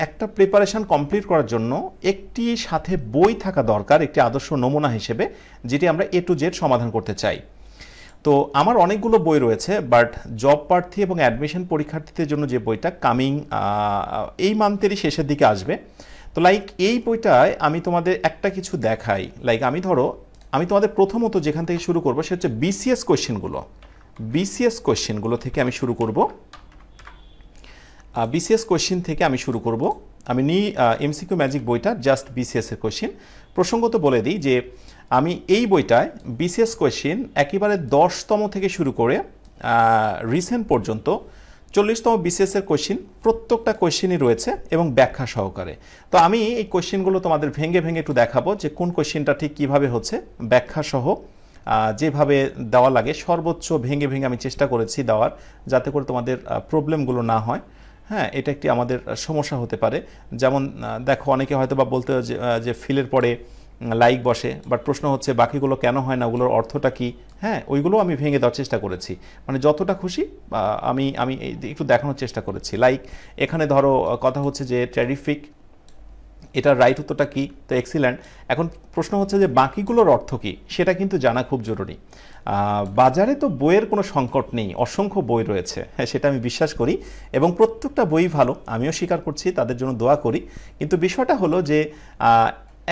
একটা প্রিপারেশান কমপ্লিট করার জন্য একটি সাথে বই থাকা দরকার, একটি আদর্শ নমুনা হিসেবে, যেটি আমরা A to Z সমাধান করতে চাই। তো আমার অনেকগুলো বই রয়েছে, বাট জব প্রার্থী এবং অ্যাডমিশন পরীক্ষার্থীদের জন্য যে বইটা কামিং এই মান্থেরই শেষের দিকে আসবে, তো লাইক এই বইটায় আমি তোমাদের একটা কিছু দেখাই। লাইক আমি তোমাদের প্রথমত যেখান থেকে শুরু করবো সে হচ্ছে বিসিএস কোয়েশ্চেনগুলো থেকে আমি শুরু করব। বিসিএস কোয়েশ্চেন থেকে আমি শুরু করব। আমি নিই এমসিকিউ ম্যাজিক বইটা, জাস্ট বিসিএসের কোয়েশ্চেন। প্রসঙ্গত বলে দিই যে আমি এই বইটায় বিসিএস কোয়েশ্চেন একেবারে 10তম থেকে শুরু করে রিসেন্ট পর্যন্ত 40তম বিসিএসের কোয়েশ্চেন, প্রত্যেকটা কোয়েশ্চেনই রয়েছে এবং ব্যাখ্যা সহকারে। তো আমি এই কোয়েশ্চেনগুলো তোমাদের ভেঙে ভেঙে একটু দেখাবো যে কোন কোয়েশ্চেনটা ঠিক কীভাবে হচ্ছে, ব্যাখ্যা সহ যেভাবে দেওয়া লাগে সর্বোচ্চ ভেঙে ভেঙে আমি চেষ্টা করেছি দেওয়ার, যাতে করে তোমাদের প্রবলেমগুলো না হয়। হ্যাঁ, এটা একটি আমাদের সমস্যা হতে পারে। যেমন দেখো, অনেকে হয়তো বা বলতে যে ফিলের পরে লাইক বসে, বাট প্রশ্ন হচ্ছে বাকিগুলো কেন হয় না, ওগুলোর অর্থটা কি? হ্যাঁ, ওইগুলো আমি ভেঙে দেওয়ার চেষ্টা করেছি, মানে যতটা খুশি আমি আমি একটু দেখানোর চেষ্টা করেছি। লাইক এখানে ধরো কথা হচ্ছে যে টেরিফিক, এটার রাইট উত্তরটা কি? তো এক্সিলেন্ট। এখন প্রশ্ন হচ্ছে যে বাকিগুলোর অর্থ কি, সেটা কিন্তু জানা খুব জরুরি। বাজারে তো বইয়ের কোনো সংকট নেই, অসংখ্য বই রয়েছে, হ্যাঁ সেটা আমি বিশ্বাস করি, এবং প্রত্যেকটা বই ভালো, আমিও স্বীকার করছি, তাদের জন্য দোয়া করি। কিন্তু বিষয়টা হলো যে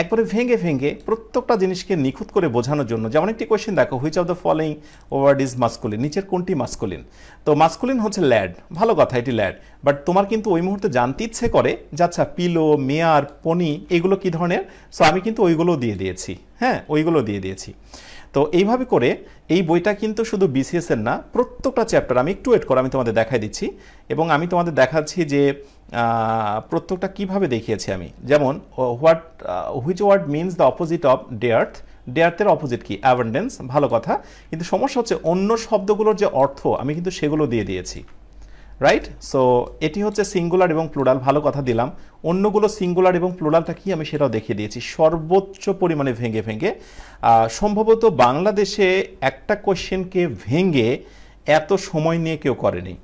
একবারে ভেঙে ভেঙে প্রত্যেকটা জিনিসকে নিখুঁত করে বোঝানোর জন্য, যেমন একটি কোয়েশ্চেন দেখো, which of the following word is masculine, নিচের কোনটি মাস্কুলিন? তো মাস্কুলিন হচ্ছে ল্যাড, ভালো কথা, এটি ল্যাড। বাট তোমার কিন্তু ওই মুহূর্তে জানতে ইচ্ছে করে যে আচ্ছা পিলো, মেয়ার, পনি এগুলো কি ধরনের, সো আমি কিন্তু ওইগুলো দিয়ে দিয়েছি। হ্যাঁ, ওইগুলো দিয়ে দিয়েছি। তো এইভাবে করে এই বইটা কিন্তু শুধু বিসিএস এর না, প্রত্যেকটা চ্যাপ্টার, আমি একটু ওয়েট করে আমি তোমাদের দেখাই দিচ্ছি, এবং আমি তোমাদের দেখাচ্ছি যে প্রত্যেকটা কিভাবে দেখিয়েছি আমি। যেমন which word means the opposite of dearth, ডেয়ার্থের অপোজিট কি? অ্যাবান্ডেন্স, ভালো কথা। কিন্তু সমস্যা হচ্ছে অন্য শব্দগুলোর যে অর্থ আমি কিন্তু সেগুলো দিয়ে দিয়েছি, রাইট? সো এটি হচ্ছে সিঙ্গুলার এবং প্লুরাল, ভালো কথা দিলাম। অন্যগুলো সিঙ্গুলার এবং প্লুরালটা কি আমি সেটাও দেখিয়ে দিয়েছি সর্বোচ্চ পরিমাণে ভেঙে ভেঙে। সম্ভবত বাংলাদেশে একটা কোয়েশ্চেনকে ভেঙে এত সময় নিয়ে কেউ করেনি।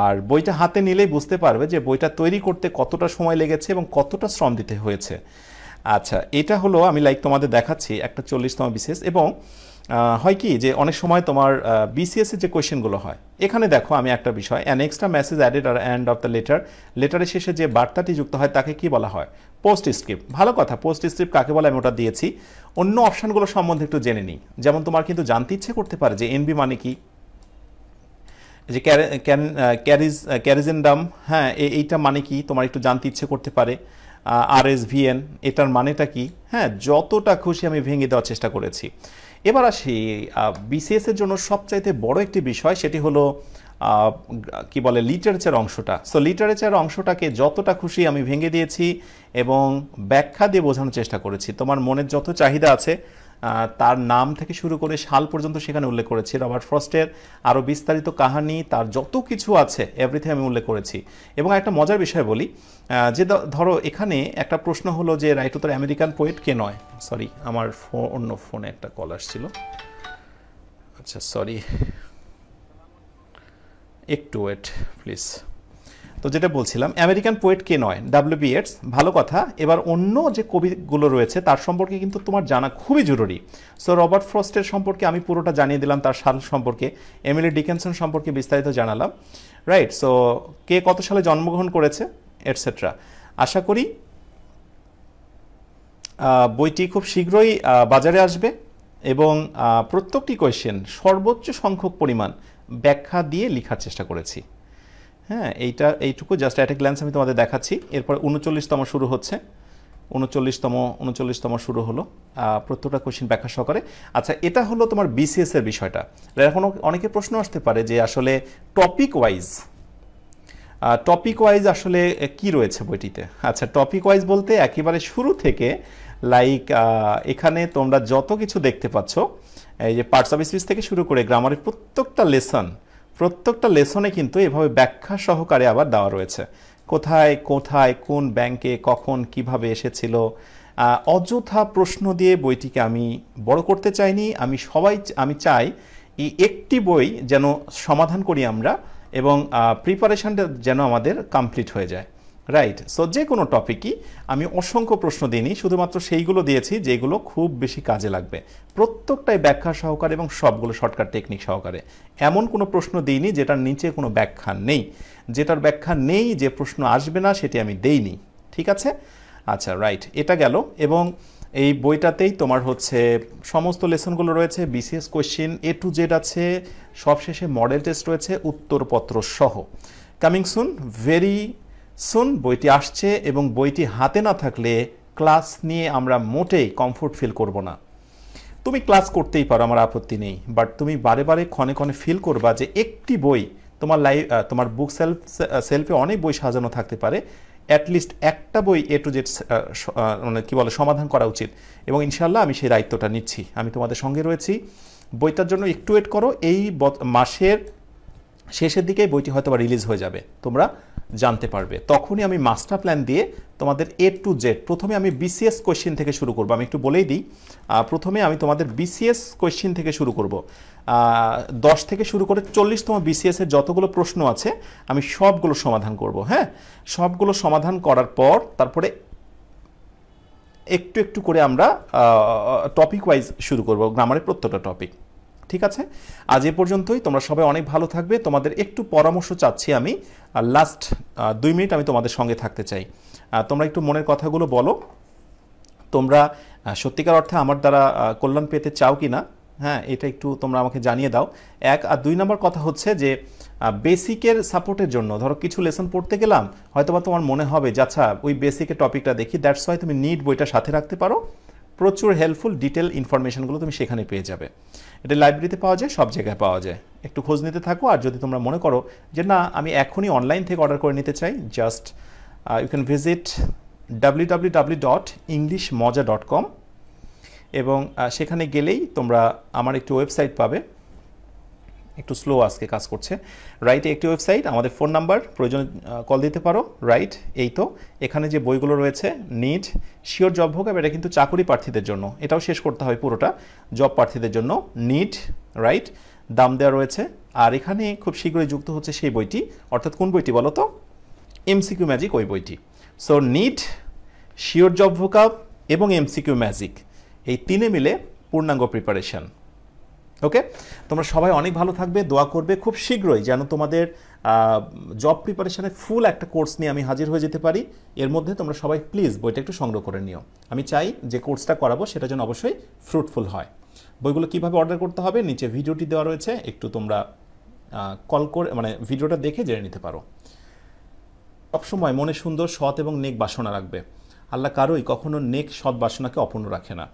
আর বইটা হাতে নিলেই বুঝতে পারবে যে বইটা তৈরি করতে কতটা সময় লেগেছে এবং কতটা শ্রম দিতে হয়েছে। আচ্ছা, এটা হলো আমি লাইক তোমাদের দেখাচ্ছি একটা 40তম বিসিএস। এবং হয় কি যে অনেক সময় তোমার বিসিএসের যে কোয়েশ্চেনগুলো হয়, এখানে দেখো আমি একটা বিষয়, অ্যান এক্সট্রা মেসেজ অ্যাডেড আর এন্ড অফ দ্য লেটারের শেষে যে বার্তাটি যুক্ত হয় তাকে কি বলা হয়? পোস্ট স্ক্রিপ্ট, ভালো কথা। পোস্ট স্ক্রিপ্ট কাকে বলে আমি ওটা দিয়েছি। অন্য অপশানগুলো সম্বন্ধে একটু জেনে নিই। যেমন তোমার কিন্তু জানতে ইচ্ছে করতে পারে যে এনবি মানে কি, যে ক্যারিজেন্ডাম, হ্যাঁ এইটা মানে কি, তোমার একটু জানতে ইচ্ছে করতে পারে। RSVN এটার মানেটা কি? হ্যাঁ, যতটা খুশি আমি ভেঙে দেওয়ার চেষ্টা করেছি। এবার আসি বিসিএস এর জন্য সবচাইতে বড় একটি বিষয়, সেটি হলো কি বলে লিটারেচার অংশটা। সো লিটারেচার অংশটাকে যতটা খুশি আমি ভেঙে দিয়েছি এবং ব্যাখ্যা দিয়ে বোঝানোর চেষ্টা করেছি। তোমার মনের যত চাহিদা আছে তার নাম থেকে শুরু করে সাল পর্যন্ত সেখানে উল্লেখ করেছি। রবার্ট ফ্রস্টের আরও বিস্তারিত কাহিনী, তার যত কিছু আছে এভরিথিং আমি উল্লেখ করেছি। এবং একটা মজার বিষয় বলি, যে ধরো এখানে একটা প্রশ্ন হলো যে রাইট উত্তর আমেরিকান পোয়েট কে নয়। সরি, আমার অন্য ফোনে একটা কল আসছিল। আচ্ছা সরি, একটু ওয়েট প্লিজ। তো যেটা বলছিলাম, আমেরিকান পোয়েট কে নয়? WB ইয়েটস, ভালো কথা। এবার অন্য যে কবিগুলো রয়েছে তার সম্পর্কে কিন্তু তোমার জানা খুবই জরুরি। সো রবার্ট ফ্রস্টের সম্পর্কে আমি পুরোটা জানিয়ে দিলাম, তার সাল সম্পর্কে। এমিলি ডিকেনসন সম্পর্কে বিস্তারিত জানালাম। রাইট। সো কে কত সালে জন্মগ্রহণ করেছে এটসেট্রা। আশা করি বইটি খুব শীঘ্রই বাজারে আসবে এবং প্রত্যেকটি কোয়েশ্চেন সর্বোচ্চ সংখ্যক পরিমাণ ব্যাখ্যা দিয়ে লেখার চেষ্টা করেছি। হ্যাঁ, এইটুকু জাস্ট অ্যাট এ গ্ল্যান্স আমি তোমাদের দেখাচ্ছি। এরপর 39তম শুরু হচ্ছে, 39তম শুরু হলো, প্রত্যেকটা কোয়েশ্চেন ব্যাখ্যা সহকারে। আচ্ছা, এটা হলো তোমার বিসিএস এর বিষয়টা। এখন অনেকের প্রশ্ন আসতে পারে যে আসলে টপিক ওয়াইজ আসলে কি রয়েছে বইটিতে। আচ্ছা, টপিক ওয়াইজ বলতে একেবারে শুরু থেকে লাইক এখানে তোমরা যত কিছু দেখতে পাচ্ছ, এই যে পার্টস অফ স্পিচ থেকে শুরু করে গ্রামারের প্রত্যেকটা লেসনে কিন্তু এভাবে ব্যাখ্যা সহকারে আবার দেওয়া রয়েছে। কোথায় কোথায় কোন ব্যাংকে কখন কিভাবে এসেছিল। অযথা প্রশ্ন দিয়ে বইটিকে আমি বড় করতে চাইনি। আমি চাই এই একটি বই যেন সমাধান করি আমরা এবং প্রিপারেশনটা যেন আমাদের কমপ্লিট হয়ে যায়। রাইট। সো যে কোনো টপিকই আমি অসংখ্য প্রশ্ন দিইনি, শুধুমাত্র সেইগুলো দিয়েছি যেগুলো খুব বেশি কাজে লাগবে। প্রত্যেকটাই ব্যাখ্যা সহকারে এবং সবগুলো শর্টকাট টেকনিক সহকারে। এমন কোনো প্রশ্ন দিইনি যেটার নিচে কোনো ব্যাখ্যা নেই। যেটার ব্যাখ্যা নেই, যে প্রশ্ন আসবে না, সেটি আমি দেইনি। ঠিক আছে? আচ্ছা, রাইট, এটা গেল। এবং এই বইটাতেই তোমার হচ্ছে সমস্ত লেসনগুলো রয়েছে, BCS question A to Z আছে, সবশেষে মডেল টেস্ট রয়েছে, উত্তরপত্র সহ। কামিং সুন, ভেরি সুন বইটি আসছে এবং বইটি হাতে না থাকলে ক্লাস নিয়ে আমরা মোটেই কমফোর্ট ফিল করব না। তুমি ক্লাস করতেই পারো, আমার আপত্তি নেই, বাট তুমি বারে বারে ক্ষণে ক্ষণে ফিল করবা যে একটি বই তোমার বুক সেলফে অনেক বই সাজানো থাকতে পারে, অ্যাটলিস্ট একটা বই A to Z মানে কি বলে সমাধান করা উচিত। এবং ইনশাল্লাহ আমি সেই দায়িত্বটা নিচ্ছি, আমি তোমাদের সঙ্গে রয়েছি। বইটার জন্য একটু ওয়েট করো, এই মাসের শেষের দিকেই বইটি হয়তো রিলিজ হয়ে যাবে, তোমরা জানতে পারবে। তখনই আমি মাস্টার প্ল্যান দিয়ে তোমাদের A to Z, প্রথমে আমি বিসিএস কোয়েশ্চেন থেকে শুরু করব। আমি একটু বলেই দিই, প্রথমে আমি তোমাদের বিসিএস কোয়েশ্চেন থেকে শুরু করব। 10 থেকে শুরু করে 40তম বিসিএস এর যতগুলো প্রশ্ন আছে আমি সবগুলো সমাধান করব। হ্যাঁ, সবগুলো সমাধান করার পর তারপরে একটু একটু করে আমরা টপিক ওয়াইজ শুরু করব, গ্রামারের প্রত্যেকটা টপিক। ঠিক আছে? আজ এ পর্যন্তই। তোমরা সবাই অনেক ভালো থাকবে। তোমাদের একটু পরামর্শ চাচ্ছি আমি, লাস্ট 2 মিনিট আমি তোমাদের সঙ্গে থাকতে চাই। তোমরা একটু মনের কথাগুলো বলো, তোমরা সত্যিকার অর্থে আমার দ্বারা কল্যাণ পেতে চাও কি না। হ্যাঁ, এটা একটু তোমরা আমাকে জানিয়ে দাও। 1 আর 2 নম্বর কথা হচ্ছে যে বেসিকের সাপোর্টের জন্য, ধরো কিছু লেসন পড়তে গেলাম, হয়তোবা তোমার মনে হবে যে আচ্ছা ওই বেসিকের টপিকটা দেখি, দ্যাটস ওয়াই তুমি নিড বইটা সাথে রাখতে পারো। প্রচুর হেল্পফুল ডিটেল ইনফরমেশনগুলো তুমি সেখানে পেয়ে যাবে। এটা লাইব্রেরিতে পাওয়া যায়, সব জায়গায় পাওয়া যায়। একটু খোঁজ নিতে থাকো। আর যদি তোমরা মনে করো যে না আমি এখনই অনলাইন থেকে অর্ডার করে নিতে চাই, just you can visit www.englishmoja.com এবং সেখানে গেলেই তোমরা আমার একটি ওয়েবসাইট পাবে। একটু স্লো আজকে কাজ করছে। রাইট, একটি ওয়েবসাইট, আমাদের ফোন নাম্বার, প্রয়োজনে কল দিতে পারো। রাইট, এই তো এখানে যে বইগুলো রয়েছে, নিড, শিওর জব ভোকাব, এটা কিন্তু চাকরি প্রার্থীদের জন্য, এটাও শেষ করতে হয় পুরোটা, জব প্রার্থীদের জন্য নিড। রাইট, দাম দেওয়া রয়েছে। আর এখানে খুব শীঘ্রই যুক্ত হচ্ছে সেই বইটি, অর্থাৎ কোন বইটি বলো তো? এমসিকিউ ম্যাজিক, ওই বইটি। সো নিড, শিওর জব ভোকাব এবং এমসিকিউ ম্যাজিক, এই তিনে মিলে পূর্ণাঙ্গ প্রিপারেশন। ওকে, তোমরা সবাই অনেক ভালো থাকবে, দোয়া করবে খুব শীঘ্রই যেন তোমাদের জব প্রিপারেশনের ফুল একটা কোর্স নিয়ে আমি হাজির হয়ে যেতে পারি। এর মধ্যে তোমরা সবাই প্লিজ বইটা একটু সংগ্রহ করে নিও। আমি চাই যে কোর্সটা করাবো সেটা যেন অবশ্যই ফ্রুটফুল হয়। বইগুলো কিভাবে অর্ডার করতে হবে নিচে ভিডিওটি দেওয়া রয়েছে, একটু তোমরা কল করে মানে ভিডিওটা দেখে জেনে নিতে পারো। সবসময় মনে সুন্দর, সৎ এবং নেক বাসনা রাখবে। আল্লাহ কারোই কখনো নেক সৎ বাসনাকে অপূর্ণ রাখে না।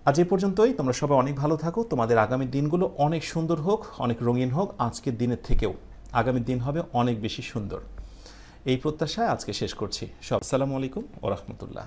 আজ এ পর্যন্তই। তোমরা সবাই অনেক ভালো থাকো। তোমাদের আগামী দিনগুলো অনেক সুন্দর হোক, অনেক রঙিন হোক। আজকের দিনের থেকেও আগামী দিন হবে অনেক বেশি সুন্দর, এই প্রত্যাশায় আজকে শেষ করছি। সব আসসালামু আলাইকুম ওয়া রাহমাতুল্লাহ।